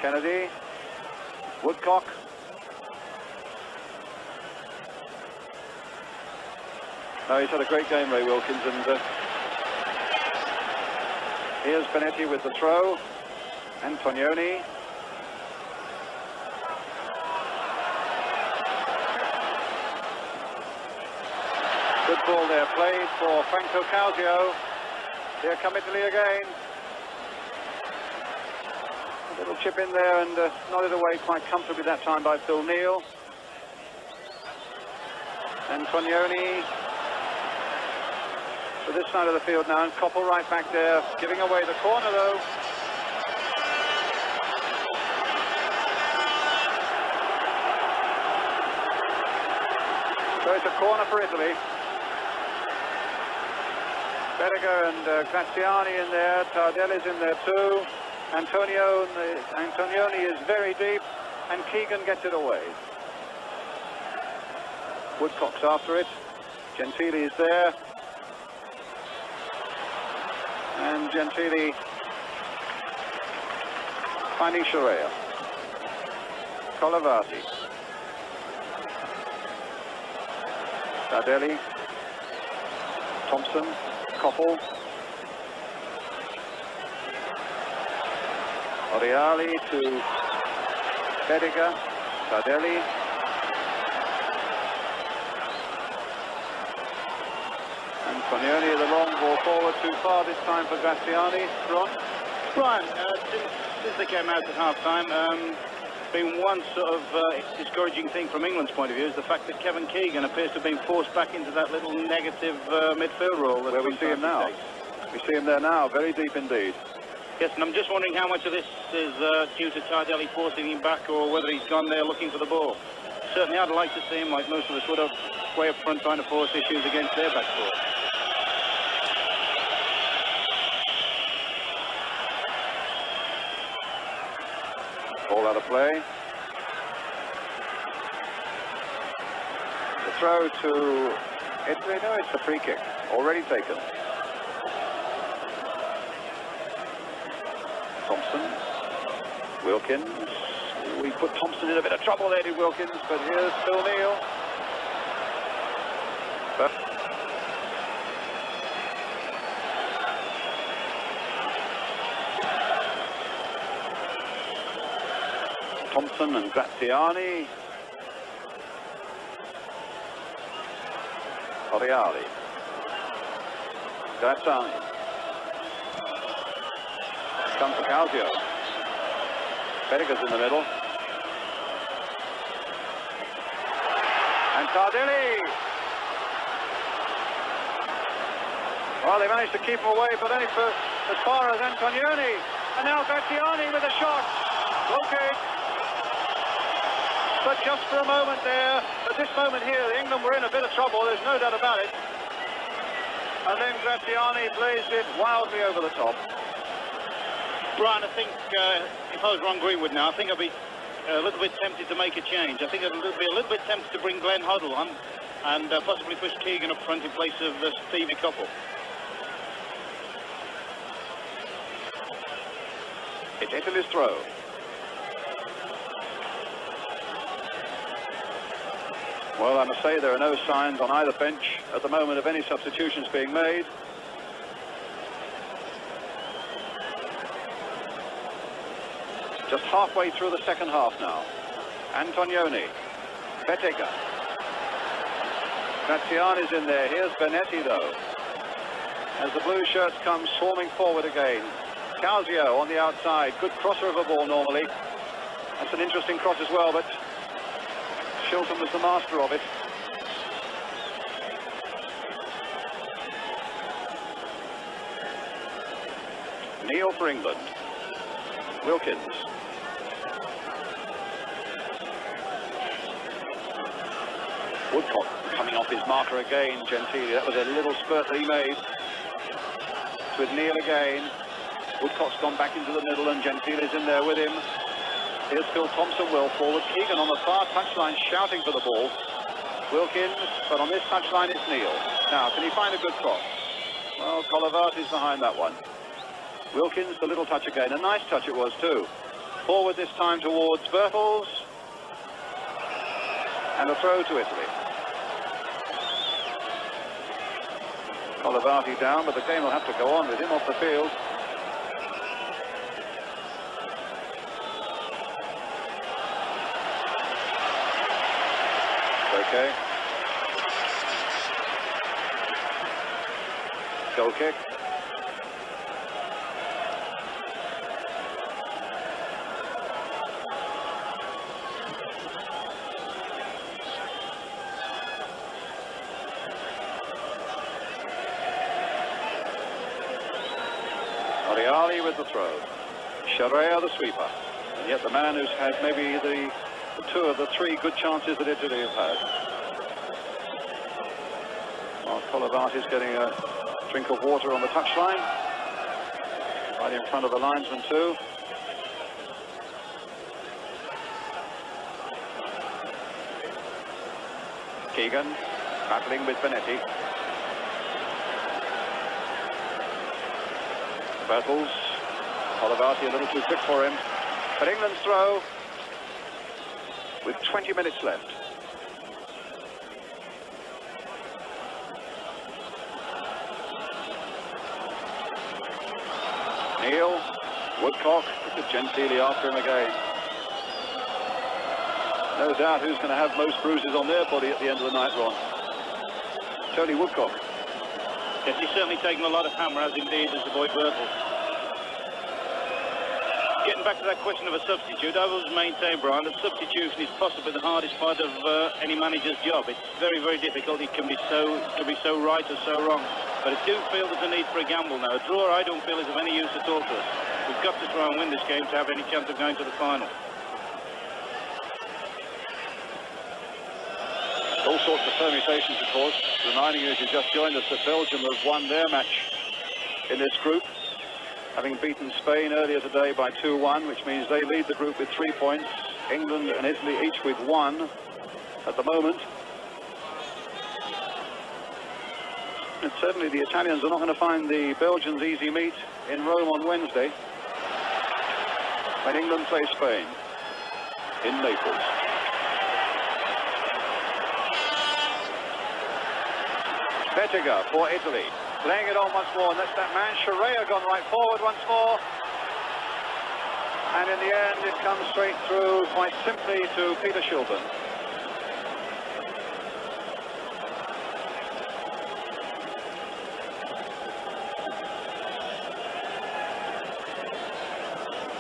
Kennedy, Woodcock. No, he's had a great game, Ray Wilkins, and here's Benetti with the throw. Antognoni. Good ball there, played for Franco Causio. Here come Italy again. A little chip in there and nodded away quite comfortably that time by Phil Neal. Antognoni to this side of the field now, and Koppel right back there, giving away the corner though. So it's a corner for Italy. Bettega and Graziani in there, Tardelli's in there too. Antognoni is very deep, and Keegan gets it away. Woodcock's after it. Gentile is there. And Gentile finding Scirea. Collovati. Tardelli. Thompson. Koppel. Oriali to Bettega. Tardelli. Antognoni, the long ball forward too far this time for Graziani. Ron? Brian, since they came out at half-time, been one sort of discouraging thing from England's point of view is the fact that Kevin Keegan appears to have been forced back into that little negative midfield role. Where we see him now. We see him there now, very deep indeed. Yes, and I'm just wondering how much of this is due to Tardelli forcing him back, or whether he's gone there looking for the ball. Certainly I'd like to see him, like most of us would have, way up front trying to force issues against their back four. Ball out of play. The throw to Italy. No, it's a free kick. Already taken. Thompson. Wilkins. We put Thompson in a bit of trouble there, did Wilkins, but here's Phil Neal. Thompson and Graziani. Oriali. Graziani. Comes to Causio. Bettega's in the middle. And Tardelli. Well, they managed to keep him away, but only for as far as Antognoni. And now Graziani with a shot. Okay. But just for a moment there, at this moment here, England were in a bit of trouble, there's no doubt about it. And then Graziani blazed it wildly over the top. Brian, I think if I was Ron Greenwood now, I think I'd be a little bit tempted to make a change. I think I'd be a little bit tempted to bring Glenn Hoddle on and possibly push Keegan up front in place of Stevie Koppel. It's Italy's throw. Well, I must say there are no signs on either bench at the moment of any substitutions being made. Just halfway through the second half now. Antognoni. Bettega. Graziani's in there. Here's Benetti, though. As the blue shirts come swarming forward again. Causio on the outside. Good crosser of a ball normally. That's an interesting cross as well, but Shilton was the master of it. Neal for England. Wilkins. Woodcock coming off his marker again, Gentile. That was a little spurt that he made. It's with Neil again. Woodcock's gone back into the middle and Gentile is in there with him. Here's Phil Thompson well forward. Keegan on the far touchline shouting for the ball. Wilkins, but on this touchline it's Neil. Now, can he find a good cross? Well, Collovati's behind that one. Wilkins, the little touch again. A nice touch it was too. Forward this time towards Bertels. And a throw to Italy. Collovati down, but the game will have to go on with him off the field. Okay. Goal kick. Oriali with the throw. Scirea the sweeper. And yet the man who's had maybe the two of the three good chances that Italy have had. Well, Collovati's getting a drink of water on the touchline. Right in front of the linesman too. Keegan battling with Benetti. Bertels. Collovati a little too quick for him. But England's throw with 20 minutes left. Neil, Woodcock, Gentile after him again. No doubt who's going to have most bruises on their body at the end of the night, Ron. Tony Woodcock. Yes, he's certainly taken a lot of hammer, as indeed as the boy Bertels. Getting back to that question of a substitute, I will maintain, Brian, that substitution is possibly the hardest part of any manager's job. It's very, very difficult. It can be so right or so wrong. But I do feel there's a need for a gamble now. A draw, I don't feel is of any use at all to us. We've got to try and win this game to have any chance of going to the final. All sorts of permutations, of course. Reminding you, if you just joined us, that Belgium have won their match in this group, having beaten Spain earlier today by 2-1, which means they lead the group with 3 points. England and Italy each with 1 at the moment. And certainly the Italians are not going to find the Belgians easy meat in Rome on Wednesday, when England play Spain in Naples. Bettega for Italy, laying it on once more, and that's that man Scirea gone right forward once more. And in the end, it comes straight through quite simply to Peter Shilton.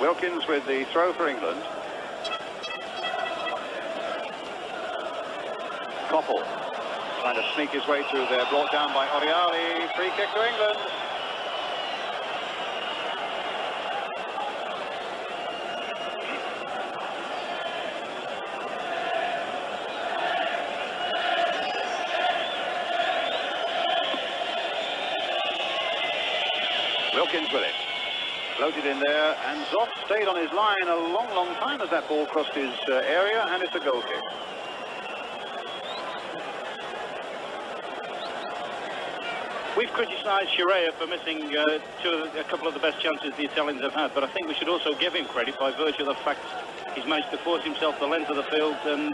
Wilkins with the throw for England. Koppel trying to sneak his way through there, brought down by Oriali. Free kick to England. Wilkins with it. Floated in there, and Zoff stayed on his line a long, long time as that ball crossed his area, and it's a goal kick. We've criticised Scirea for missing a couple of the best chances the Italians have had, but I think we should also give him credit by virtue of the fact he's managed to force himself the length of the field, and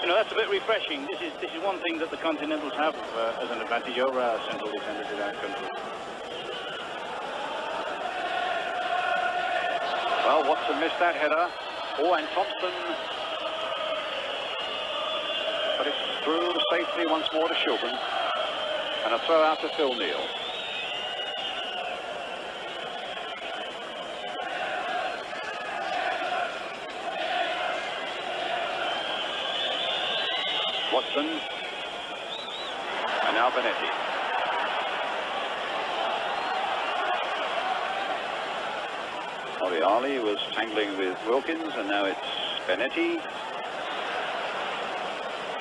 you know, that's a bit refreshing. This is one thing that the Continentals have as an advantage over our central defenders in our country. Well, Watson missed that header. Oh, and Thompson. But it's through safely once more to Shilton. And a throw out to Phil Neal. Watson. And now Benetti. Oriali was tangling with Wilkins, and now it's Benetti.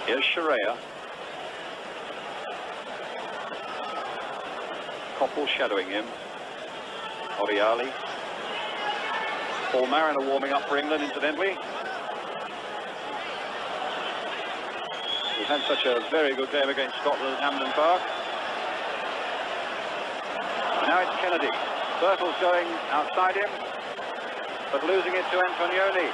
Here's Scirea. Koppel shadowing him. Oriali. Paul Mariner warming up for England, incidentally. We've had such a very good game against Scotland at Hampden Park. Now it's Kennedy. Bertels going outside him, but losing it to Antognoni.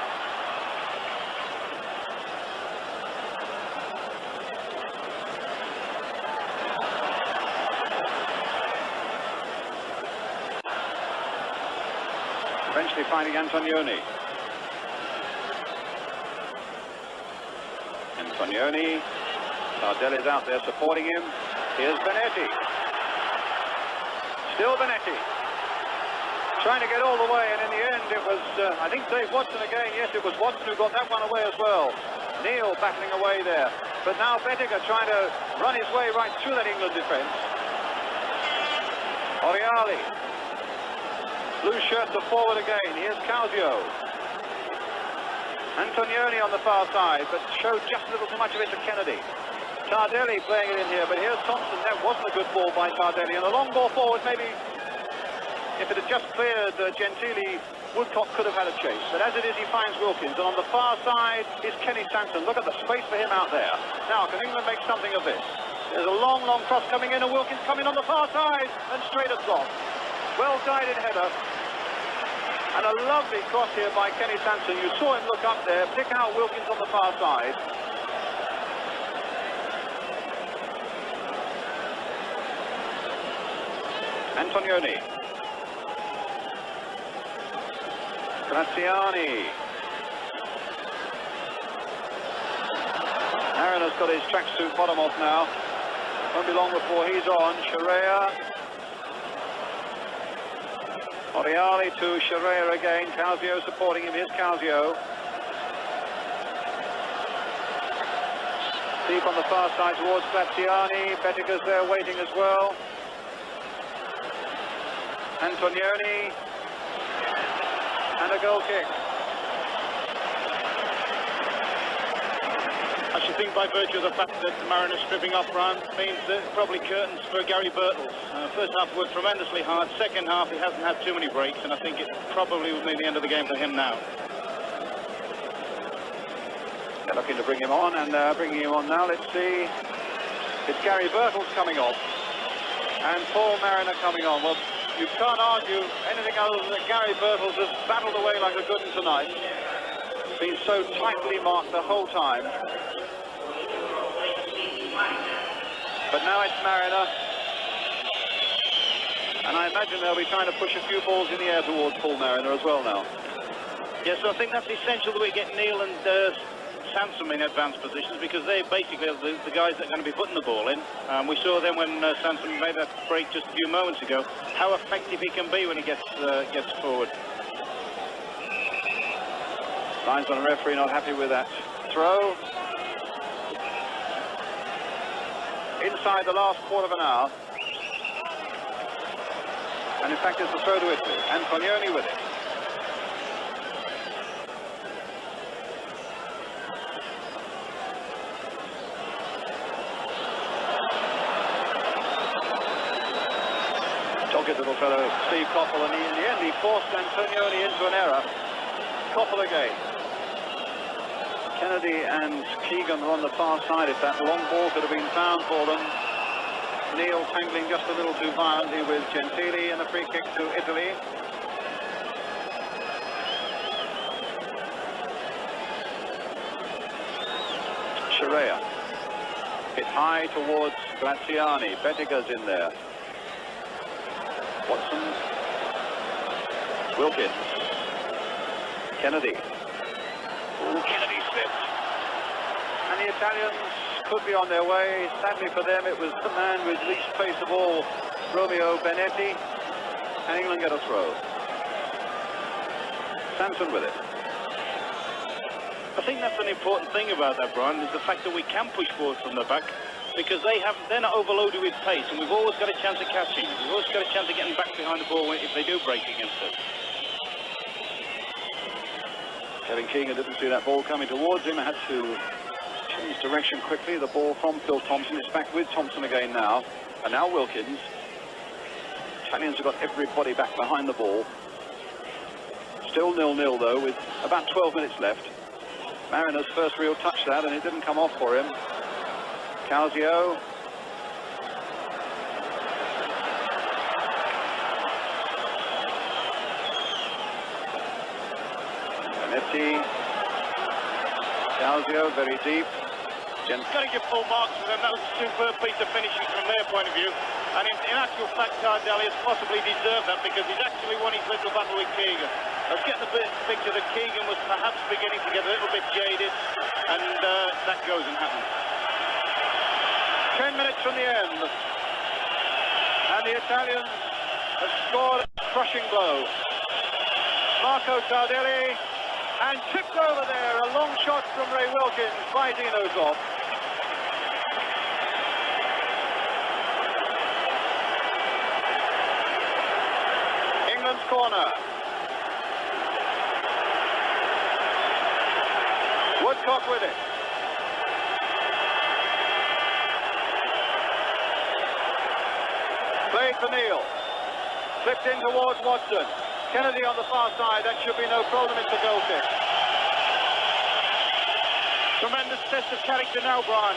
Eventually finding Antognoni. Antognoni. Tardelli's out there supporting him. Here's Benetti. Still Benetti. Trying to get all the way, and in the end it was, I think Dave Watson again. Yes, it was Watson who got that one away as well. Neil battling away there. But now Bettega trying to run his way right through that England defence. Oriali. Blue shirt to forward again. Here's Causio. Antognoni on the far side, but showed just a little too much of it to Kennedy. Tardelli playing it in here, but here's Thompson. That wasn't a good ball by Tardelli, and a long ball forward, maybe if it had just cleared Gentile, Woodcock could have had a chase. But as it is, he finds Wilkins, and on the far side is Kenny Sanson. Look at the space for him out there. Now, can England make something of this? There's a long, long cross coming in, and Wilkins coming on the far side, and straight at Zoff. Well-guided header. And a lovely cross here by Kenny Sanson. You saw him look up there, pick out Wilkins on the far side. Antognoni. Graziani. Mariner's got his tracksuit bottom off now. Won't be long before he's on. Scirea. Oriali to Scirea again. Causio supporting him. Here's Causio. Deep on the far side towards Graziani. Bettega's there waiting as well. Antognoni. And a goal kick. I should think by virtue of the fact that the Mariners stripping off run means that probably curtains for Gary Bertels. First half worked tremendously hard. Second half he hasn't had too many breaks, and I think it probably will be the end of the game for him now. They're looking to bring him on, and bringing him on now. Let's see. It's Gary Bertels coming off, and Paul Mariner coming on. Well, you can't argue anything other than that Gary Bertels has battled away like a good one tonight. Been so tightly marked the whole time. But now it's Mariner. And I imagine they'll be trying to push a few balls in the air towards Paul Mariner as well now. Yes, so I think that's essential that we get Neil and Sanson in advanced positions, because they basically are the guys that are going to be putting the ball in. We saw then when Sanson made that break just a few moments ago, how effective he can be when he gets forward. Linesman and referee not happy with that throw. Inside the last quarter of an hour. And in fact it's the throw to Italy. Antognoni with it. Dogged little fellow, Steve Koppel, and in the end he forced Antognoni into an error. Koppel again. Kennedy and Keegan are on the far side. If that long ball could have been found for them. Neil tangling just a little too violently with Gentile, and a free kick to Italy. Scirea. Hit high towards Graziani. Bettega's in there. Watson. Wilkins. Kennedy. Ooh, Kennedy slipped. And the Italians could be on their way. Sadly for them, it was the man with least pace of all, Romeo Benetti. And England get a throw. Sanson with it. I think that's an important thing about that, Brian, is the fact that we can push forward from the back, because they're not overloaded with pace, and we've always got a chance of catching. We've always got a chance of getting back behind the ball if they do break against us. Kevin Keegan didn't see that ball coming towards him. Had to Change direction quickly. The ball from Phil Thompson. It's back with Thompson again now. And now Wilkins. Italians have got everybody back behind the ball. Still 0-0 though, with about 12 minutes left. Mariner's first real touch that, and it didn't come off for him. Causio. Benetti. Causio, very deep. Got to give full marks to them. That was a superb piece of finishing from their point of view. And in actual fact, Tardelli has possibly deserved that because he's actually won his little battle with Keegan. I was getting the picture that Keegan was perhaps beginning to get a little bit jaded, and that goes and happens. 10 minutes from the end. And the Italians have scored a crushing blow. Marco Tardelli, and tipped over there. A long shot from Ray Wilkins by Dino Zoff. England's corner. Woodcock with it. Played for Neil. Flipped in towards Watson. Kennedy on the far side. That should be no problem. It's a goal kick. Tremendous test of character now, Brian.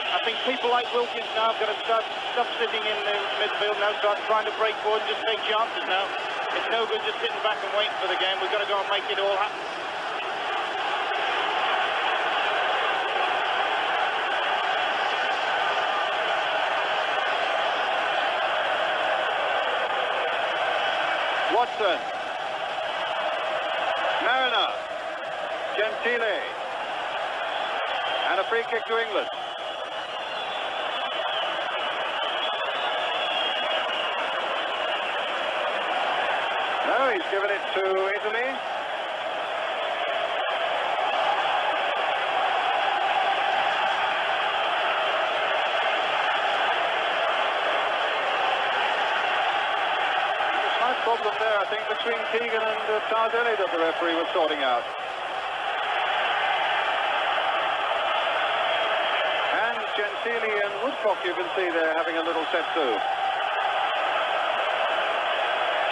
I think people like Wilkins now have got to stop sitting in the midfield now, start trying to break forward and just take chances now. It's no good just sitting back and waiting for the game. We've got to go and make it all happen. Watson. Mariner. Gentile. And a free kick to England. No, he's given it to Italy. Problem there, I think, between Keegan and Tardelli that the referee was sorting out. And Gentile and Woodcock, you can see there having a little set too.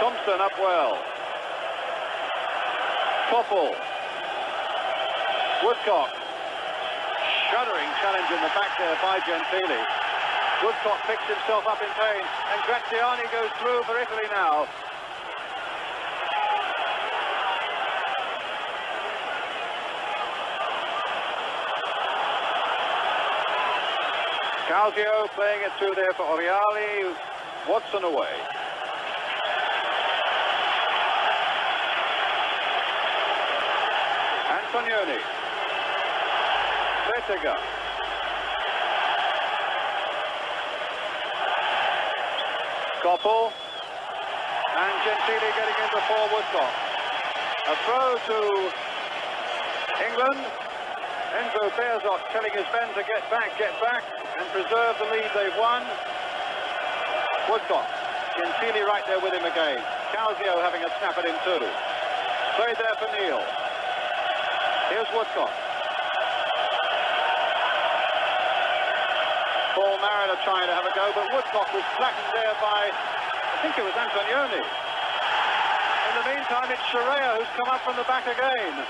Thompson up well. Topple. Woodcock. Shuddering challenge in the back there by Gentile. Woodcock picks himself up in pain, and Graziani goes through for Italy now. Causio playing it through there for Oriali. Watson away. Antognoni. Bettega. Koppel. And Gentile getting in before Woodcock. A throw to England. Enzo Bearzot telling his men to get back and preserve the lead they've won. Woodcock. Gentile right there with him again. Causio having a snap at him too. Played there for Neil. Here's Woodcock. Paul Mariner trying to have a go, but Woodcock was flattened there by, I think it was Antognoni. In the meantime, it's Scirea who's come up from the back again.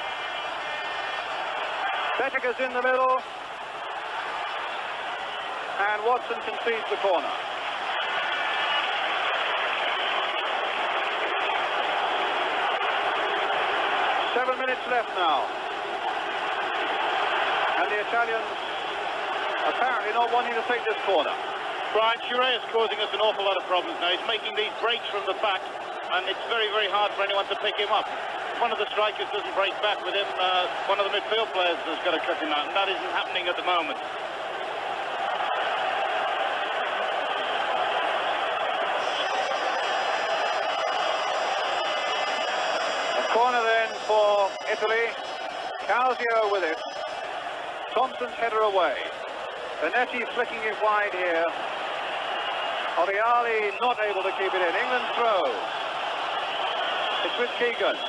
Bettega's in the middle, and Watson concedes the corner. Seven minutes left now, and the Italians apparently not wanting to take this corner. Brian, Scirea is causing us an awful lot of problems now. He's making these breaks from the back, and it's very, very hard for anyone to pick him up. One of the strikers doesn't break back with him, one of the midfield players has got to cut him out, and that isn't happening at the moment. A corner then for Italy. Causio with it. Thompson's header away. Benetti flicking it wide here. Oriali not able to keep it in. England throw. It's with Keegan.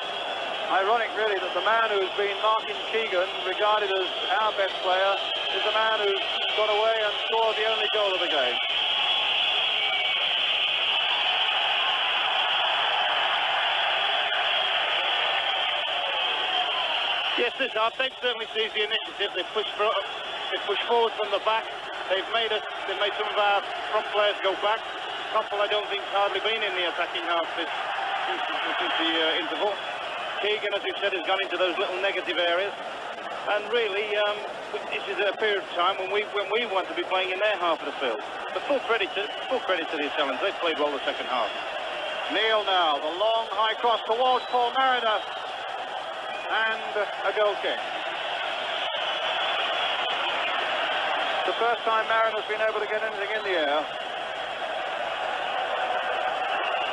Ironic, really, that the man who's been marking Keegan, regarded as our best player, is the man who's got away and scored the only goal of the game. Yes, they've certainly seized the initiative. They push forward from the back. They've made some of our front players go back. Couple, I don't think, hardly been in the attacking half since the interval. Keegan, as we've said, has gone into those little negative areas, and really, this is a period of time when we want to be playing in their half of the field. But full credit to the Italians. They've played well the second half. Neil now, the long high cross towards Paul Mariner, and a goal kick. The first time Mariner's been able to get anything in the air.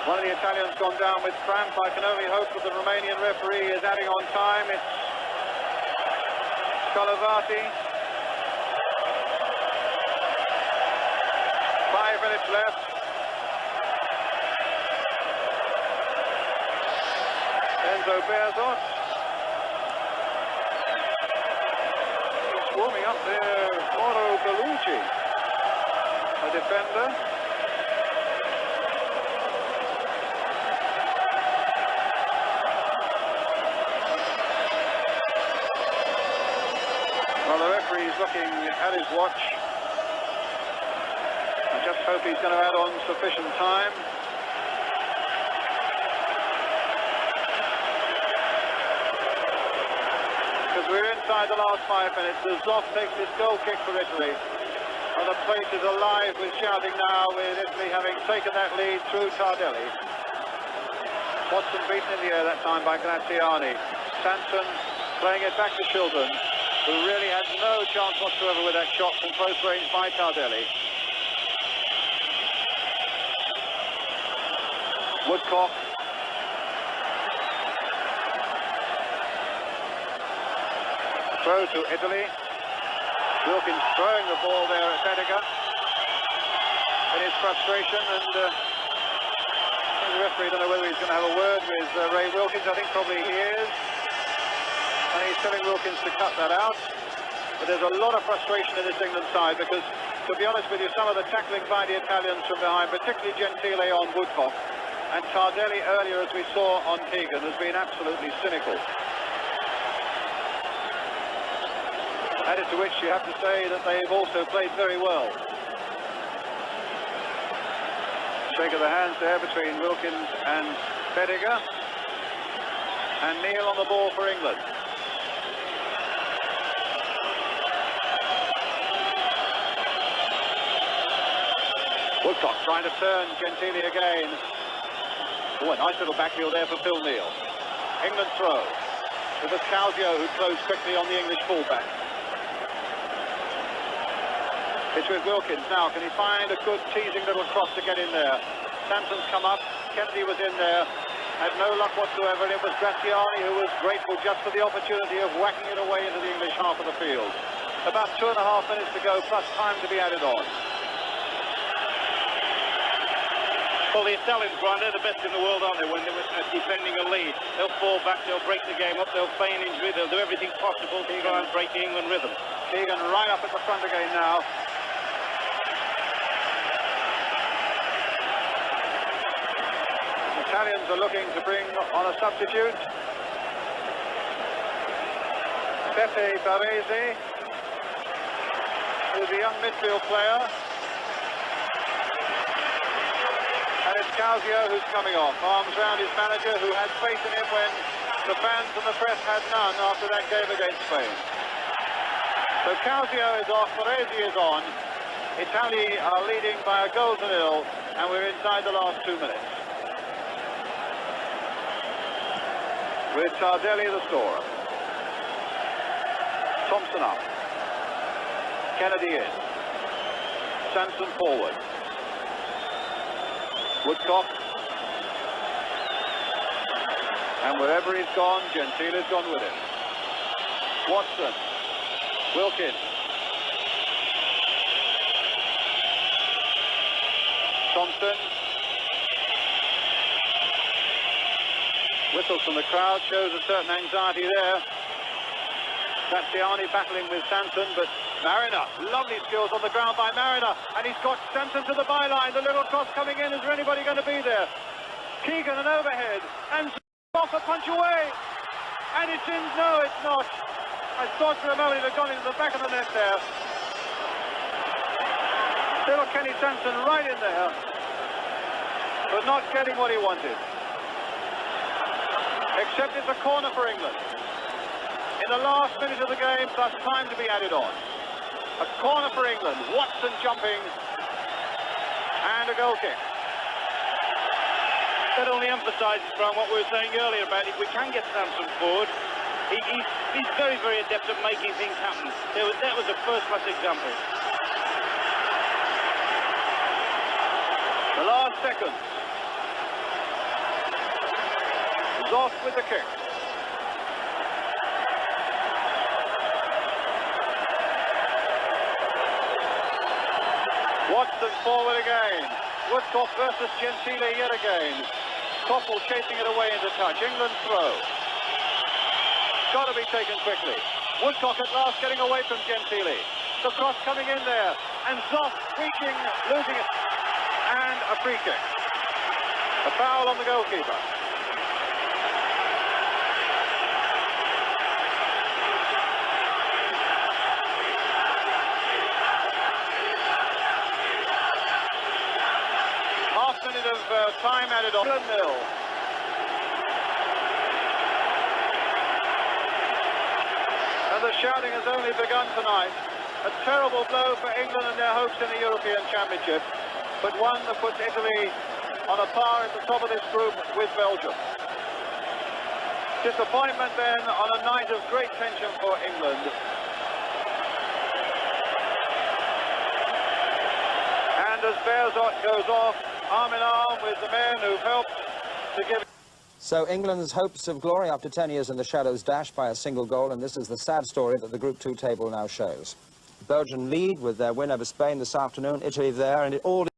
One of the Italians gone down with cramp. I can only hope that the Romanian referee is adding on time. It's Collovati. 5 minutes left. Enzo Bearzot. He's warming up there. Mauro Bellucci, a defender. He's looking at his watch. I just hope he's going to add on sufficient time. Because we're inside the last 5 minutes. As Zoff takes his goal kick for Italy. And the place is alive with shouting now, with Italy having taken that lead through Tardelli. Watson beaten in the air that time by Graziani. Sanson playing it back to Shilton, who really had no chance whatsoever with that shot from close range by Tardelli. Woodcock. Throw to Italy. Wilkins throwing the ball there at Bettega in his frustration, and the referee, don't know whether he's going to have a word with Ray Wilkins. I think probably he is. And he's telling Wilkins to cut that out. But there's a lot of frustration in this England side because, to be honest with you, some of the tackling by the Italians from behind, particularly Gentile on Woodcock, and Tardelli earlier, as we saw on Keegan, has been absolutely cynical. Added to which you have to say that they've also played very well. Shake of the hands there between Wilkins and Bettega. And Neil on the ball for England. Woodcock trying to turn Gentile again. Oh, a nice little backfield there for Phil Neal. England throw. It was Causio who closed quickly on the English fullback. It's with Wilkins now. Can he find a good teasing little cross to get in there? Sampson's come up. Kennedy was in there. Had no luck whatsoever, and it was Graziani who was grateful just for the opportunity of whacking it away into the English half of the field. About 2.5 minutes to go, plus time to be added on. Well, the Italians, Brian, they're the best in the world, aren't they, when they're defending a lead? They'll fall back, they'll break the game up, they'll feign injury, they'll do everything possible to try and break the England rhythm. Keegan right up at the front again now. The Italians are looking to bring on a substitute. Baresi, who's a young midfield player. And it's Causio who's coming off. Arms round his manager, who had faith in him when the fans and the press had none after that game against Spain. So Causio is off, Baresi is on. Italy are leading by a goal to nil, and we're inside the last 2 minutes. With Tardelli the scorer. Thompson up. Kennedy in. Sanson forward. Woodcock. And wherever he's gone, Gentile's gone with him. Watson. Wilkins. Thompson. Whistles from the crowd shows a certain anxiety there. Graziani battling with Sanson, but Mariner, lovely skills on the ground by Mariner, and he's got Sanson to the byline. The little cross coming in. Is there anybody going to be there? Keegan, an overhead, and Zoff a punch away, and it's in. No, it's not. I thought for a moment it had gone into the back of the net there. Still Kenny Sanson right in there, but not getting what he wanted. Except it's a corner for England. In the last minute of the game, plus time to be added on. A corner for England. Watson jumping, and a goal kick. That only emphasises, Frank, what we were saying earlier about if we can get Sanson forward, he's very, very adept at making things happen. That was a first-class example. The last second. Zoff with the kick. Watson forward again. Woodcock versus Gentile yet again. Koppel chasing it away into touch. England throw. Got to be taken quickly. Woodcock at last getting away from Gentile. The cross coming in there. And Zoff reaching, losing it. And a free kick. A foul on the goalkeeper. Minute of time added on. 0. And the shouting has only begun tonight. A terrible blow for England and their hopes in the European Championship, but one that puts Italy on a par at the top of this group with Belgium. Disappointment then on a night of great tension for England. And as Bearzot goes off, arm in arm with the men who've helped to give... So England's hopes of glory after 10 years in the shadows dashed by a single goal, and this is the sad story that the Group 2 table now shows. Belgium lead with their win over Spain this afternoon, Italy there, and it all...